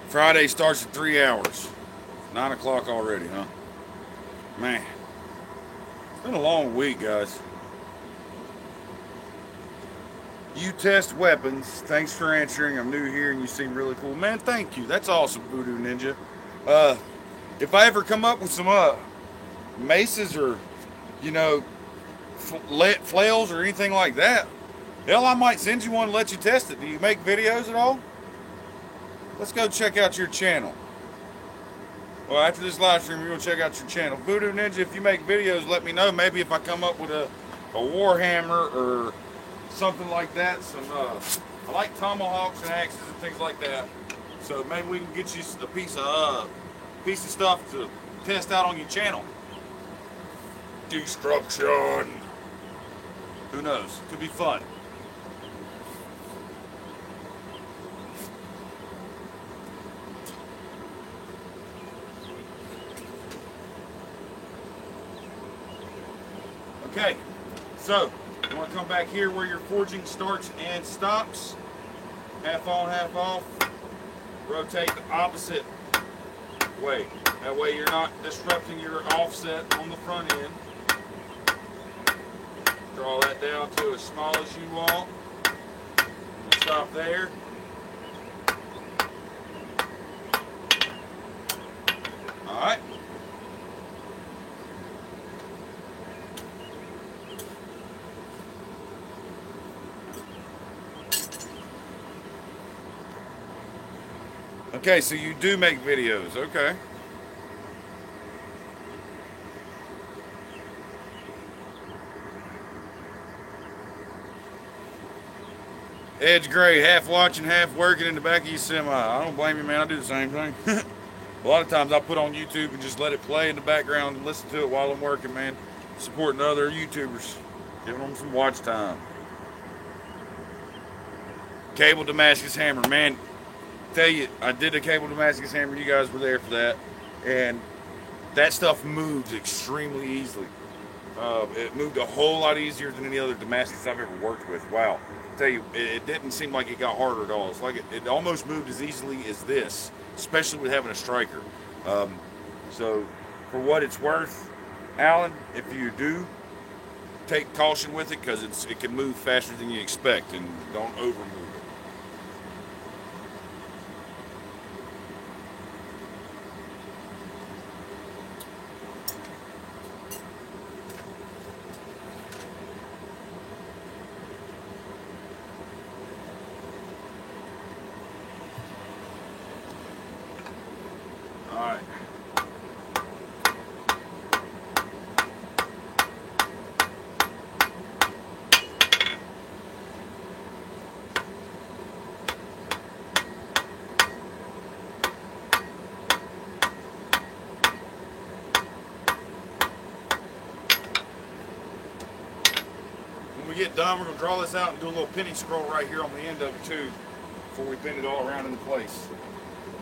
Friday starts in 3 hours. 9 o'clock already, huh? Man, it's been a long week, guys. You test weapons. Thanks for answering. I'm new here and you seem really cool. Man, thank you. That's awesome, Voodoo Ninja. If I ever come up with some maces or, you know, flails or anything like that, hell, I might send you one and let you test it. Do you make videos at all? Let's go check out your channel. Well, after this live stream, we're going to check out your channel. Voodoo Ninja, if you make videos, let me know. Maybe if I come up with a Warhammer or something like that. I like tomahawks and axes and things like that. So maybe we can get you a piece of stuff to test out on your channel. Destruction. Who knows? Could be fun. Okay, so you want to come back here where your forging starts and stops. Half on, half off. Rotate the opposite way. That way you're not disrupting your offset on the front end. Draw that down to as small as you want. Stop there. All right. Okay, so you do make videos, okay. Edge Gray, half watching, half working in the back of your semi. I don't blame you, man. I do the same thing. A lot of times I put on YouTube and just let it play in the background and listen to it while I'm working, man. Supporting other YouTubers, giving them some watch time. Cable Damascus hammer, man. Tell you, I did a cable Damascus hammer. You guys were there for that, and that stuff moves extremely easily. It moved a whole lot easier than any other Damascus I've ever worked with. Wow. Tell you, it didn't seem like it got harder at all. It's like it almost moved as easily as this, especially with having a striker. So for what it's worth, Alan, if you do, take caution with it because it can move faster than you expect, and don't over move it. All right. When we get done, we're going to draw this out and do a little penny scroll right here on the end of it too before we pin it all around into place.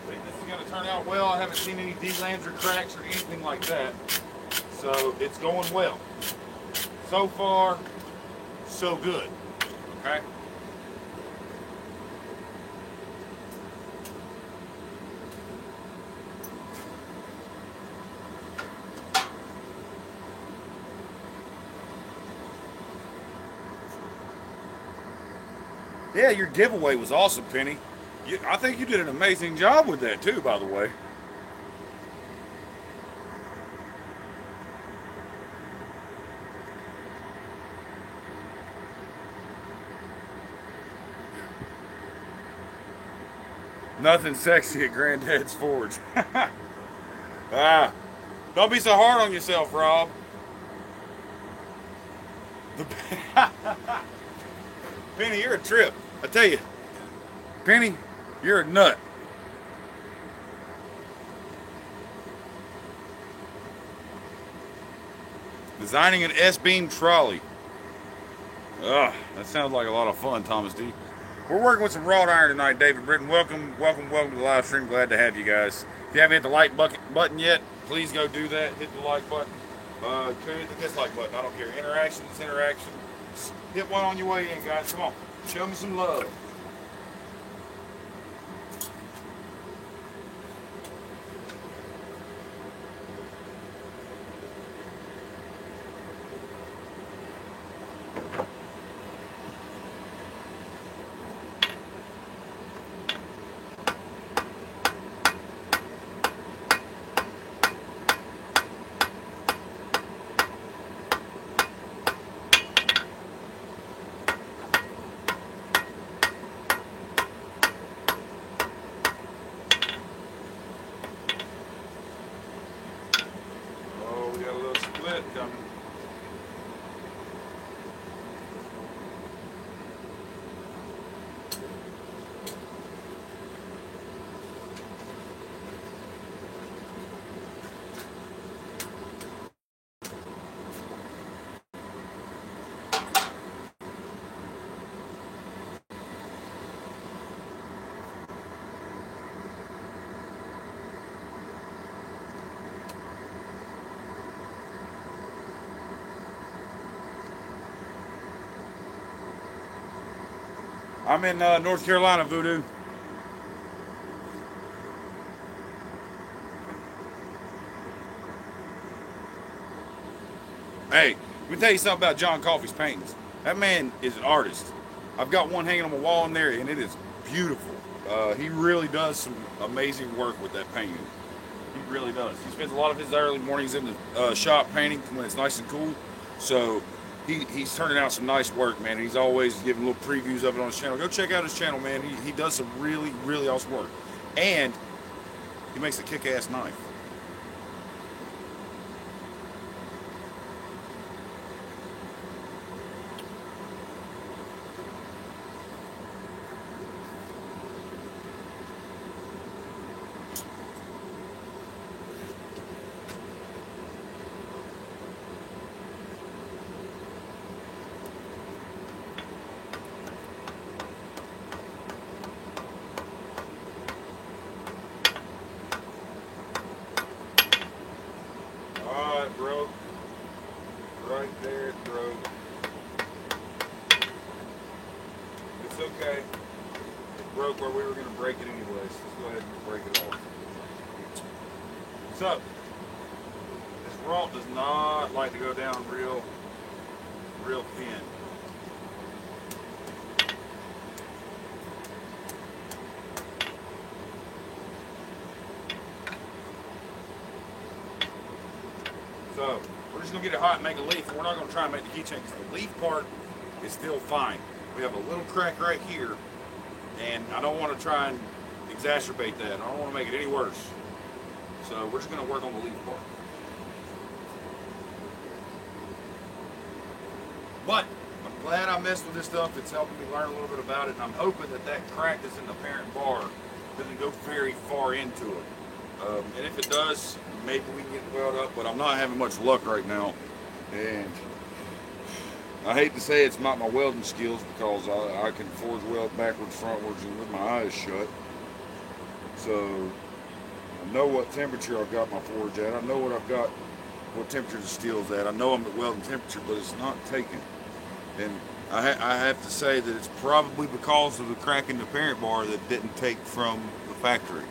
I think this is going to turn out well. I haven't seen any D-lands or cracks or anything like that. So it's going well. So far, so good. Okay? Yeah, your giveaway was awesome, Penny. I think you did an amazing job with that too, by the way. Nothing sexy at Granddad's Forge. Don't be so hard on yourself, Rob. Penny, you're a trip. I tell you, Penny, you're a nut. Designing an S-beam trolley. That sounds like a lot of fun, Thomas D. We're working with some wrought iron tonight, David Britton. Welcome to the live stream. Glad to have you guys. If you haven't hit the like button yet, please go do that. Hit the like button. Hit the dislike button. I don't care. Interaction is interaction. Hit one on your way in, guys. Come on. Show me some love. I'm in North Carolina, Voodoo. Hey, let me tell you something about John Coffey's paintings. That man is an artist. I've got one hanging on my wall in there, and it is beautiful. He really does some amazing work with that painting. He really does. He spends a lot of his early mornings in the shop painting when it's nice and cool. So he's turning out some nice work, man. He's always giving little previews of it on his channel. Go check out his channel, man. He does some really, really awesome work. And he makes a kick-ass knife. It broke. Right there, it broke. It's okay. It broke where we were going to break it anyways. Let's go ahead and break it off. So, this rod does not like to go down real thin. So we're just gonna get it hot and make a leaf. We're not gonna try and make the keychain because the leaf part is still fine. We have a little crack right here, and I don't want to try and exacerbate that. I don't want to make it any worse. So we're just gonna work on the leaf part. But I'm glad I messed with this stuff. It's helping me learn a little bit about it, and I'm hoping that that crack that's in the parent bar doesn't go very far into it. And if it does, maybe we can get it welded up, but I'm not having much luck right now. And I hate to say it's not my welding skills, because I can forge weld backwards, frontwards, and with my eyes shut. So I know what temperature I've got my forge at. I know what temperature the steel's at. I know I'm at welding temperature, but it's not taking. And I have to say that it's probably because of the crack in the parent bar that didn't take from the factory.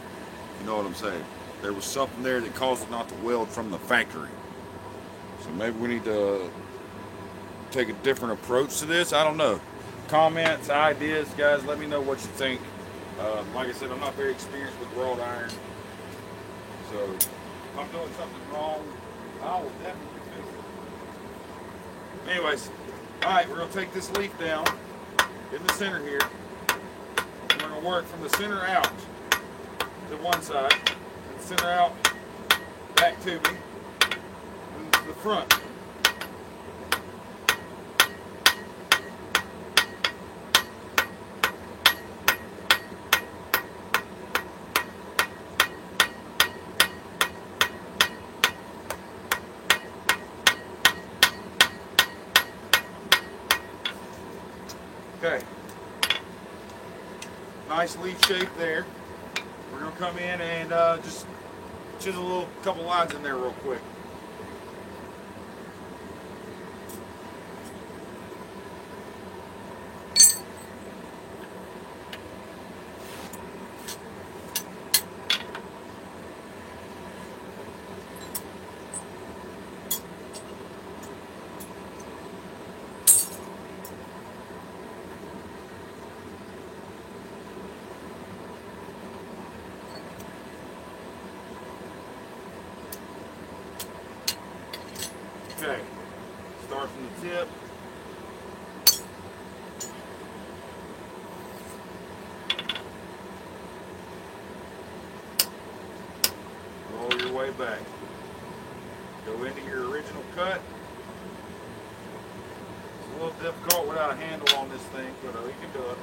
You know what I'm saying? There was something there that caused it not to weld from the factory. So maybe we need to take a different approach to this. I don't know. Comments, ideas, guys, let me know what you think. Like I said, I'm not very experienced with wrought iron. So if I'm doing something wrong, I will definitely fix it. Anyways, alright, we're going to take this leaf down in the center here. And we're going to work from the center out to one side, and center out back to me, and to the front. Okay, nice leaf shape there. We're going to come in and just chisel a couple lines in there real quick. Okay, start from the tip. Roll your way back. Go into your original cut. It's a little difficult without a handle on this thing, but you can do it.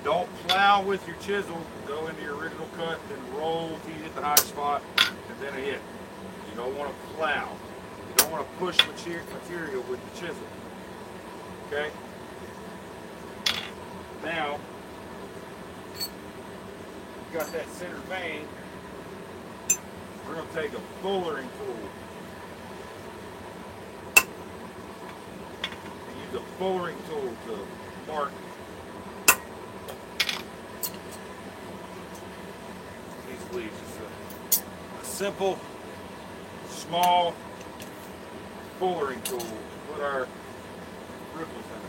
Don't plow with your chisel. Go into your original cut, then roll till you hit the high spot, and then a hit. You don't want to plow. You don't want to push material with the chisel. Okay? Now, you got that center vein. We're going to take a fullering tool. And use a fullering tool to mark leaves. It's a simple, small fullering tool. Put our ripples in it.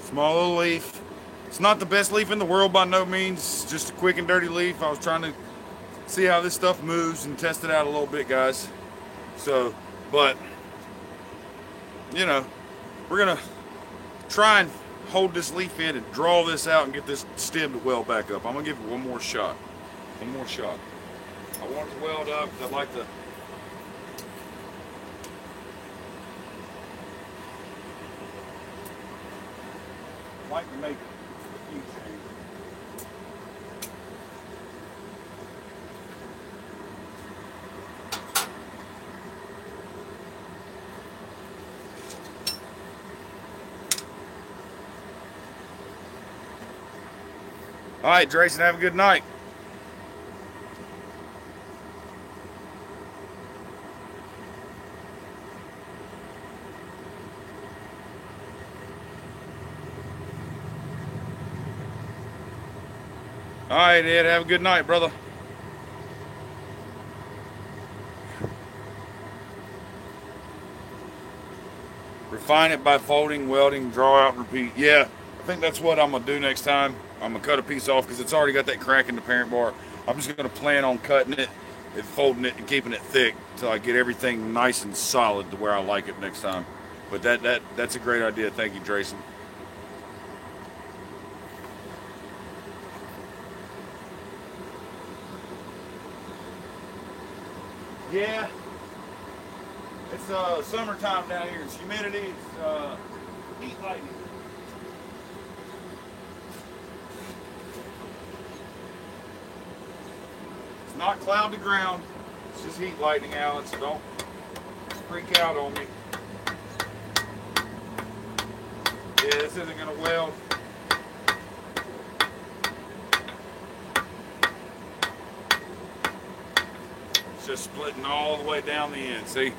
Small little leaf. It's not the best leaf in the world by no means. Just a quick and dirty leaf. I was trying to see how this stuff moves and test it out a little bit, guys. So, but, you know, we're going to try and hold this leaf in and draw this out and get this stem to weld back up. I'm going to give it one more shot. One more shot. I want it to weld up because I'd like to make a few changes. All right, Drayson, have a good night. All right, Ed, have a good night, brother. Refine it by folding, welding, draw out, repeat. Yeah, I think that's what I'm going to do next time. I'm going to cut a piece off because it's already got that crack in the parent bar. I'm just going to plan on cutting it and folding it and keeping it thick until I get everything nice and solid to where I like it next time. But that's a great idea. Thank you, Drayson. Yeah, it's summertime down here. It's humidity, it's heat lightning. It's not cloud to ground, it's just heat lightning, Alan, so don't freak out on me. Yeah, this isn't gonna weld. It's just splitting all the way down the end, see?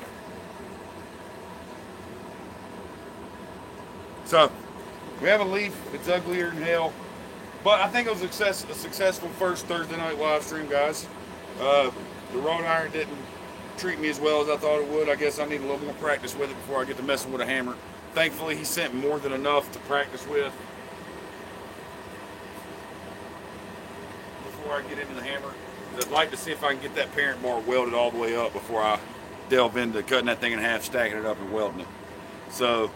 So, we have a leaf, it's uglier than hell. But I think it was a successful first Thursday night live stream, guys. The wrought iron didn't treat me as well as I thought it would. I guess I need a little more practice with it before I get to messing with a hammer. Thankfully, he sent more than enough to practice with before I get into the hammer. I'd like to see if I can get that parent bar welded all the way up before I delve into cutting that thing in half, stacking it up, and welding it. So,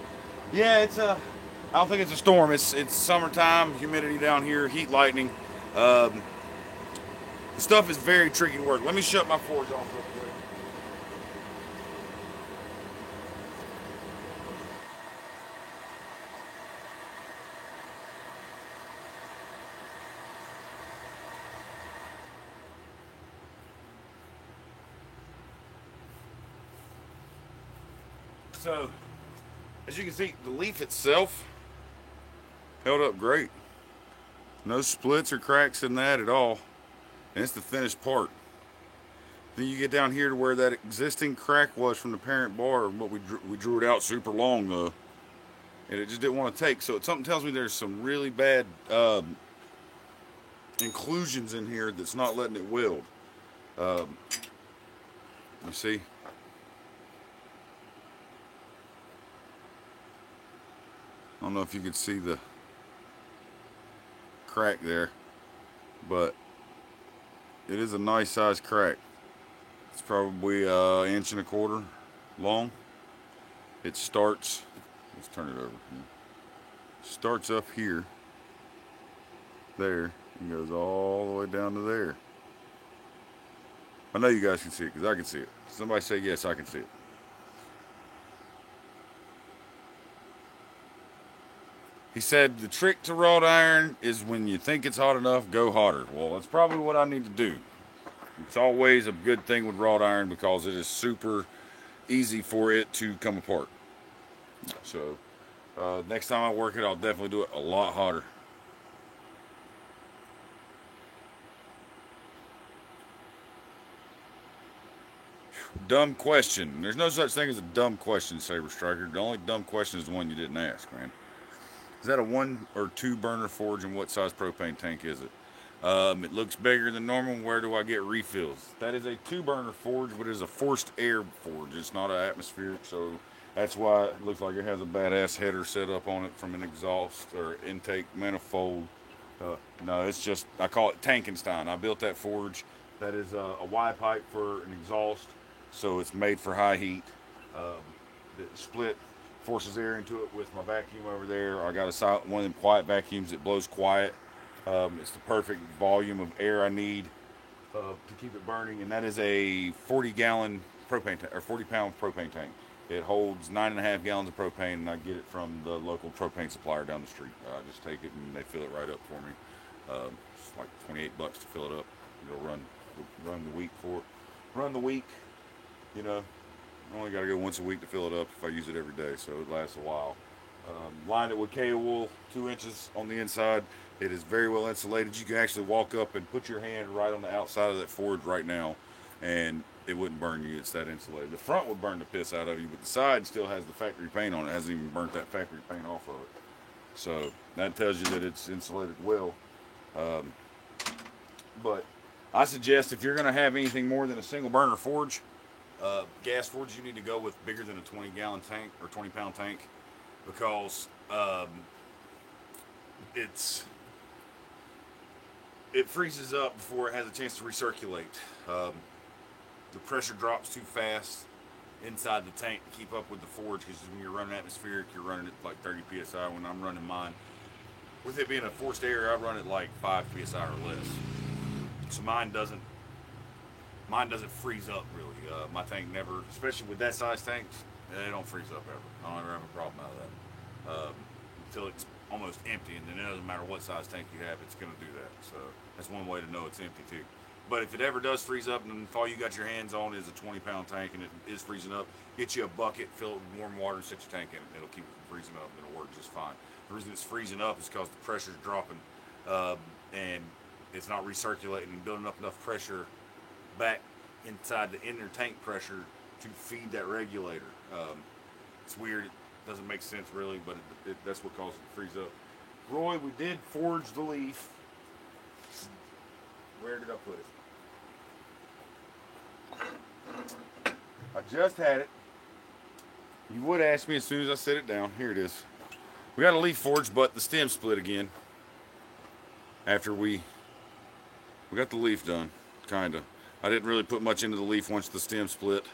yeah, I don't think it's a storm. It's summertime, humidity down here, heat lightning. The stuff is very tricky to work. Let me shut my forge off real quick. So, as you can see, the leaf itself held up great. No splits or cracks in that at all. And it's the finished part. Then you get down here to where that existing crack was from the parent bar, but we drew it out super long though. And it just didn't want to take. So something tells me there's some really bad inclusions in here that's not letting it weld. You see? I don't know if you can see the crack there, but it is a nice size crack. It's probably an inch and a quarter long. It starts, let's turn it over here. Starts up here, there, and goes all the way down to there. I know you guys can see it because I can see it. Somebody say yes, I can see it. He said the trick to wrought iron is when you think it's hot enough, go hotter. Well, that's probably what I need to do. It's always a good thing with wrought iron because it is super easy for it to come apart. So next time I work it, I'll definitely do it a lot hotter. Dumb question. There's no such thing as a dumb question, Saber Striker. The only dumb question is the one you didn't ask, man. Is that a 1 or 2 burner forge, and what size propane tank is it? It looks bigger than normal. Where do I get refills? That is a 2 burner forge, but it is a forced air forge. It's not an atmospheric, so that's why it looks like it has a badass header set up on it from an exhaust or intake manifold. No, it's just, I call it Tankenstein. I built that forge. That is a Y pipe for an exhaust, so it's made for high heat. The split forces air into it with my vacuum over there. I got a silent, one of them quiet vacuums that blows quiet. It's the perfect volume of air I need to keep it burning, and that is a 40-gallon propane tank or 40-pound propane tank. It holds 9.5 gallons of propane, and I get it from the local propane supplier down the street. I just take it and they fill it right up for me. It's like $28 to fill it up. It'll run the week for it. Run the week, you know. I only got to go once a week to fill it up if I use it every day, so it lasts a while. Lined it with K-wool, 2 inches on the inside. It is very well insulated. You can actually walk up and put your hand right on the outside of that forge right now, and it wouldn't burn you. It's that insulated. The front would burn the piss out of you, but the side still has the factory paint on it. It hasn't even burnt that factory paint off of it. So that tells you that it's insulated well. But I suggest if you're going to have anything more than a single burner forge, gas forge, you need to go with bigger than a 20-gallon tank or 20-pound tank, because it freezes up before it has a chance to recirculate. The pressure drops too fast inside the tank to keep up with the forge, because when you're running atmospheric, you're running it like 30 psi. When I'm running mine, with it being a forced air, I run it like 5 psi or less. So mine doesn't freeze up really. My tank never, especially with that size tanks, they don't freeze up ever. I don't ever have a problem out of that until it's almost empty, and then it doesn't matter what size tank you have, it's going to do that. So that's one way to know it's empty too. But if it ever does freeze up, and if all you got your hands on is a 20-pound tank and it is freezing up, get you a bucket, fill it with warm water, and set your tank in it. It'll keep it from freezing up, and it'll work just fine. The reason it's freezing up is because the pressure's dropping, and it's not recirculating and building up enough pressure back inside the inner tank pressure to feed that regulator. It's weird. It doesn't make sense really, but that's what causes it to freeze up. Roy, we did forge the leaf. Where did I put it? I just had it. You would ask me as soon as I set it down. Here it is. We got a leaf forge, but the stem split again. After we got the leaf done, kinda. I didn't really put much into the leaf once the stem split,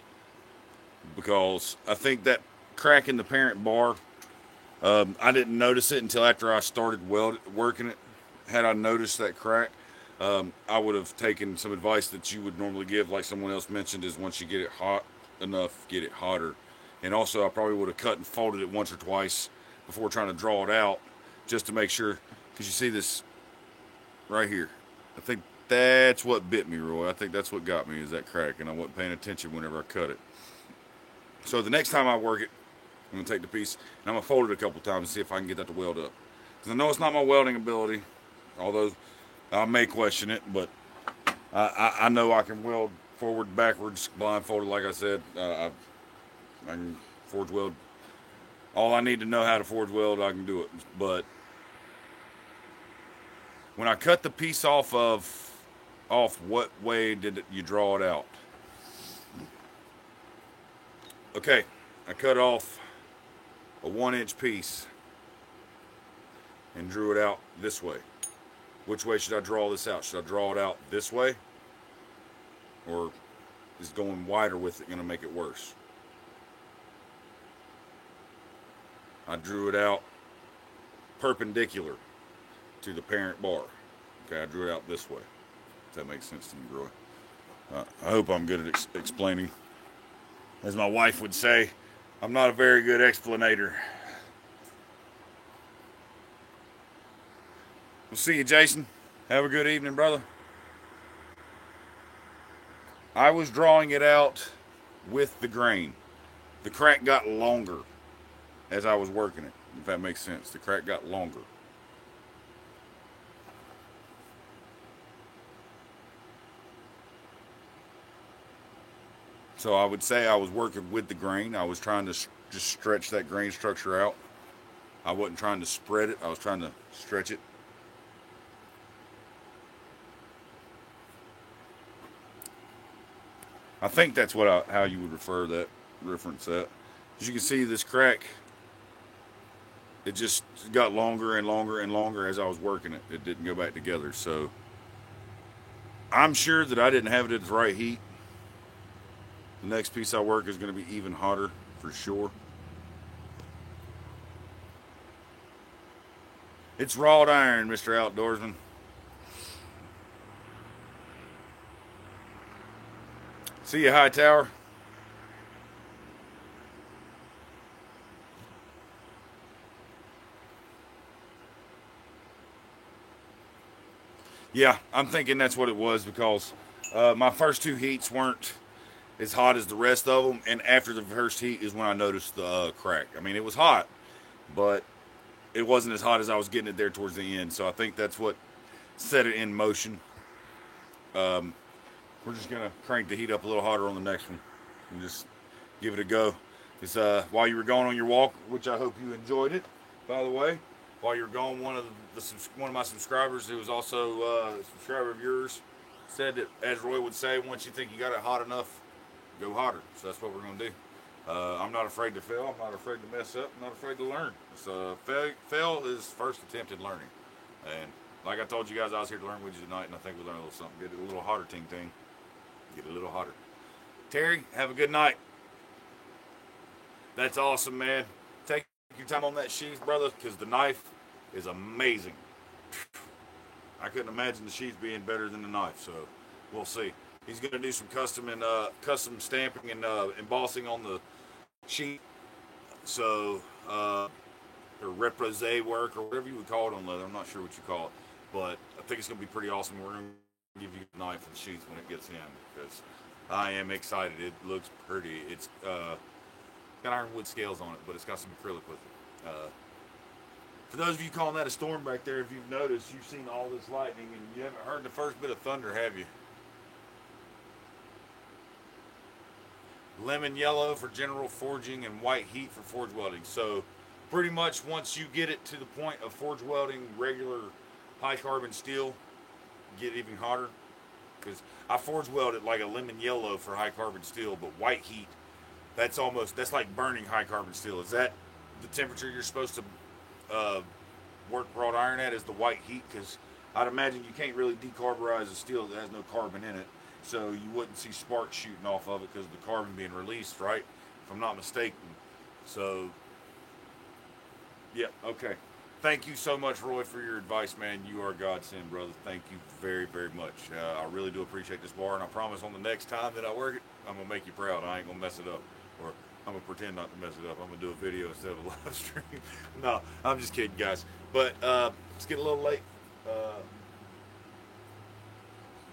because I think that crack in the parent bar, I didn't notice it until after I started working it. Had I noticed that crack, I would have taken some advice that you would normally give, like someone else mentioned, is once you get it hot enough, get it hotter. And also I probably would have cut and folded it once or twice before trying to draw it out, just to make sure, because you see this right here. I think that's what bit me, Roy. I think that's what got me, is that crack, and I wasn't paying attention whenever I cut it. So the next time I work it, I'm going to take the piece and I'm going to fold it a couple times and see if I can get that to weld up. Because I know it's not my welding ability, although I may question it, but I know I can weld forward, backwards, blindfolded, like I said. I can forge weld. All I need to know how to forge weld, I can do it. But when I cut the piece off, what way did you draw it out? Okay, I cut off a 1-inch piece and drew it out this way. Which way should I draw this out? Should I draw it out this way? Or is going wider with it going to make it worse? I drew it out perpendicular to the parent bar. Okay, I drew it out this way. If that makes sense to you, Roy. I hope I'm good at explaining. As my wife would say, I'm not a very good explainer. We'll see you, Jason. Have a good evening, brother. I was drawing it out with the grain. The crack got longer as I was working it, if that makes sense. The crack got longer. So I would say I was working with the grain. I was trying to just stretch that grain structure out. I wasn't trying to spread it. I was trying to stretch it. I think that's how you would reference that. As you can see, this crack, it just got longer and longer and longer as I was working it. It didn't go back together. So I'm sure that I didn't have it at the right heat. The next piece I work is going to be even hotter for sure. It's wrought iron, Mr. Outdoorsman. See you, Hightower. Yeah, I'm thinking that's what it was because my first two heats weren't as hot as the rest of them, and after the first heat is when I noticed the crack. I mean, it was hot, but it wasn't as hot as I was getting it there towards the end. So I think that's what set it in motion. We're just gonna crank the heat up a little harder on the next one and just give it a go. It's while you were going on your walk, which I hope you enjoyed it, by the way. While you were gone, one of my subscribers, who was also a subscriber of yours, said that, as Roy would say, once you think you got it hot enough, go hotter. So that's what we're gonna do. I'm not afraid to fail. I'm not afraid to mess up. I'm not afraid to learn. So fail is first attempt at learning. And like I told you guys, I was here to learn with you tonight, and I think we learned a little something. Get it a little hotter, ting. Get a little hotter. Terry, have a good night. That's awesome, man. Take your time on that sheath, brother, because the knife is amazing. I couldn't imagine the sheath being better than the knife, so we'll see. He's going to do some custom stamping and embossing on the sheet. So, or repose work, or whatever you would call it on leather. I'm not sure what you call it, but I think it's going to be pretty awesome. We're going to give you a knife and sheath when it gets in, because I am excited. It looks pretty. It's got ironwood scales on it, but it's got some acrylic with it. For those of you calling that a storm back there, if you've noticed, you've seen all this lightning, and you haven't heard the first bit of thunder, have you? Lemon yellow for general forging and white heat for forge welding. So pretty much once you get it to the point of forge welding regular high carbon steel, get even hotter. Because I forge welded like a lemon yellow for high carbon steel, but white heat, that's like burning high carbon steel. Is that the temperature you're supposed to work wrought iron at, is the white heat? Because I'd imagine you can't really decarburize a steel that has no carbon in it. So you wouldn't see sparks shooting off of it because of the carbon being released, right? If I'm not mistaken. So, yeah, okay. Thank you so much, Roy, for your advice, man. You are a godsend, brother. Thank you very, very much. I really do appreciate this bar, and I promise on the next time that I work it, I'm going to make you proud. I ain't going to mess it up, or I'm going to pretend not to mess it up. I'm going to do a video instead of a live stream. No, I'm just kidding, guys. But it's getting a little late.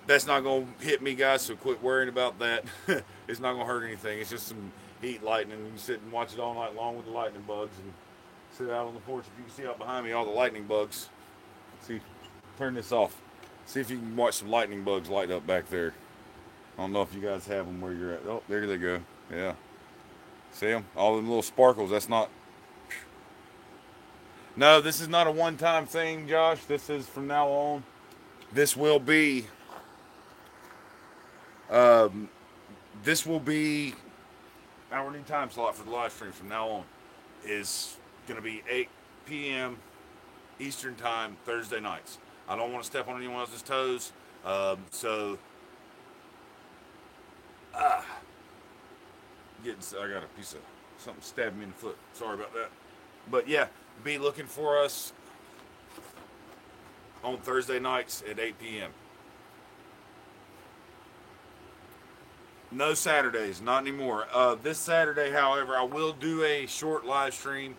That's not going to hit me, guys, so quit worrying about that. It's not going to hurt anything. It's just some heat lightning. You can sit and watch it all night long with the lightning bugs, and sit out on the porch. If you can see out behind me all the lightning bugs. See, turn this off. See if you can watch some lightning bugs light up back there. I don't know if you guys have them where you're at. Oh, there they go. Yeah. See them? All them little sparkles. That's not... No, this is not a one-time thing, Josh. This is from now on. This will be... this will be our new time slot for the live stream from now on. Is going to be 8 p.m. Eastern time, Thursday nights. I don't want to step on anyone else's toes, so I got a piece of something stabbing me in the foot. Sorry about that. But yeah, be looking for us on Thursday nights at 8 p.m. No Saturdays, not anymore. This Saturday, however, I will do a short live stream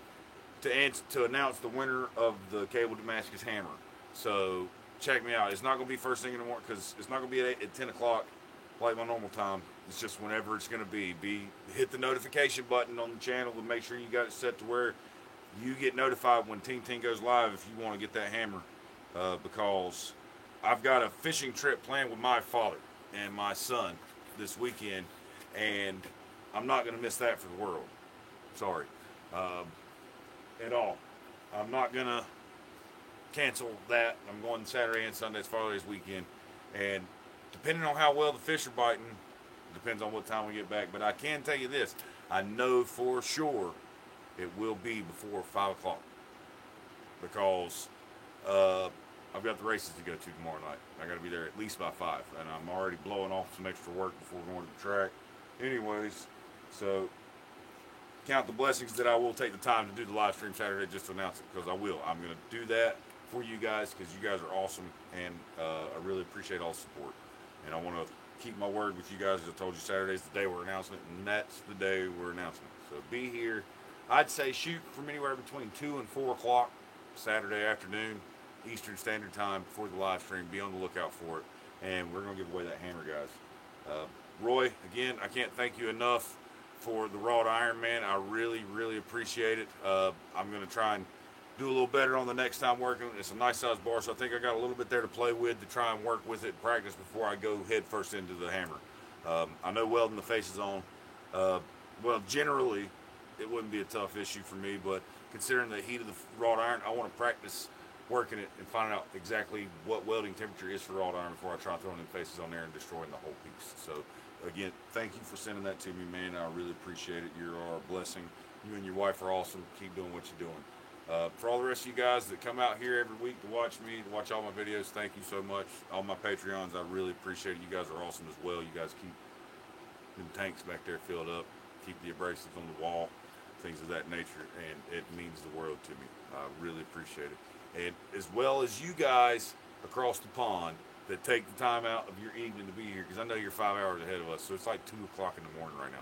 to announce the winner of the Cable Damascus Hammer. So check me out. It's not going to be first thing in the morning because it's not going to be at 10 o'clock. like my normal time. It's just whenever it's going to be. Hit the notification button on the channel to make sure you got it set to where you get notified when Ting Ting goes live if you want to get that hammer. Because I've got a fishing trip planned with my father and my son this weekend, and I'm not going to miss that for the world. Sorry. At all. I'm not going to cancel that. I'm going Saturday and Sunday as far as weekend. And depending on how well the fish are biting, depends on what time we get back. But I can tell you this. I know for sure it will be before 5 o'clock. Because I've got the races to go to tomorrow night. I got to be there at least by 5. And I'm already blowing off some extra work before going to the track. Anyways, so count the blessings that I will take the time to do the live stream Saturday just to announce it, because I will. I'm going to do that for you guys because you guys are awesome, and I really appreciate all the support. And I want to keep my word with you guys. As I told you, Saturday's the day we're announcing it, and that's the day we're announcing it. So be here. I'd say shoot from anywhere between 2 and 4 o'clock Saturday afternoon, Eastern Standard Time, before the live stream. Be on the lookout for it. And we're going to give away that hammer, guys. Roy, again, I can't thank you enough for the wrought iron, man. I really appreciate it. I'm going to try and do a little better on the next time working. It's a nice size bar, so I think I got a little bit there to play with to try and work with it and practice before I go head first into the hammer. I know welding the faces on, well, generally it wouldn't be a tough issue for me, but considering the heat of the wrought iron, I want to practice working it and finding out exactly what welding temperature is for wrought iron before I try throwing them faces on there and destroying the whole piece. So again, thank you for sending that to me, man. I really appreciate it. You are a blessing. You and your wife are awesome. Keep doing what you're doing. For all the rest of you guys that come out here every week to watch me, to watch all my videos, thank you so much. All my Patreons, I really appreciate it. You guys are awesome as well. You guys keep them tanks back there filled up, keep the abrasives on the wall, things of that nature, and it means the world to me. I really appreciate it. And as well as you guys across the pond that take the time out of your evening to be here, because I know you're 5 hours ahead of us, so it's like 2 o'clock in the morning right now.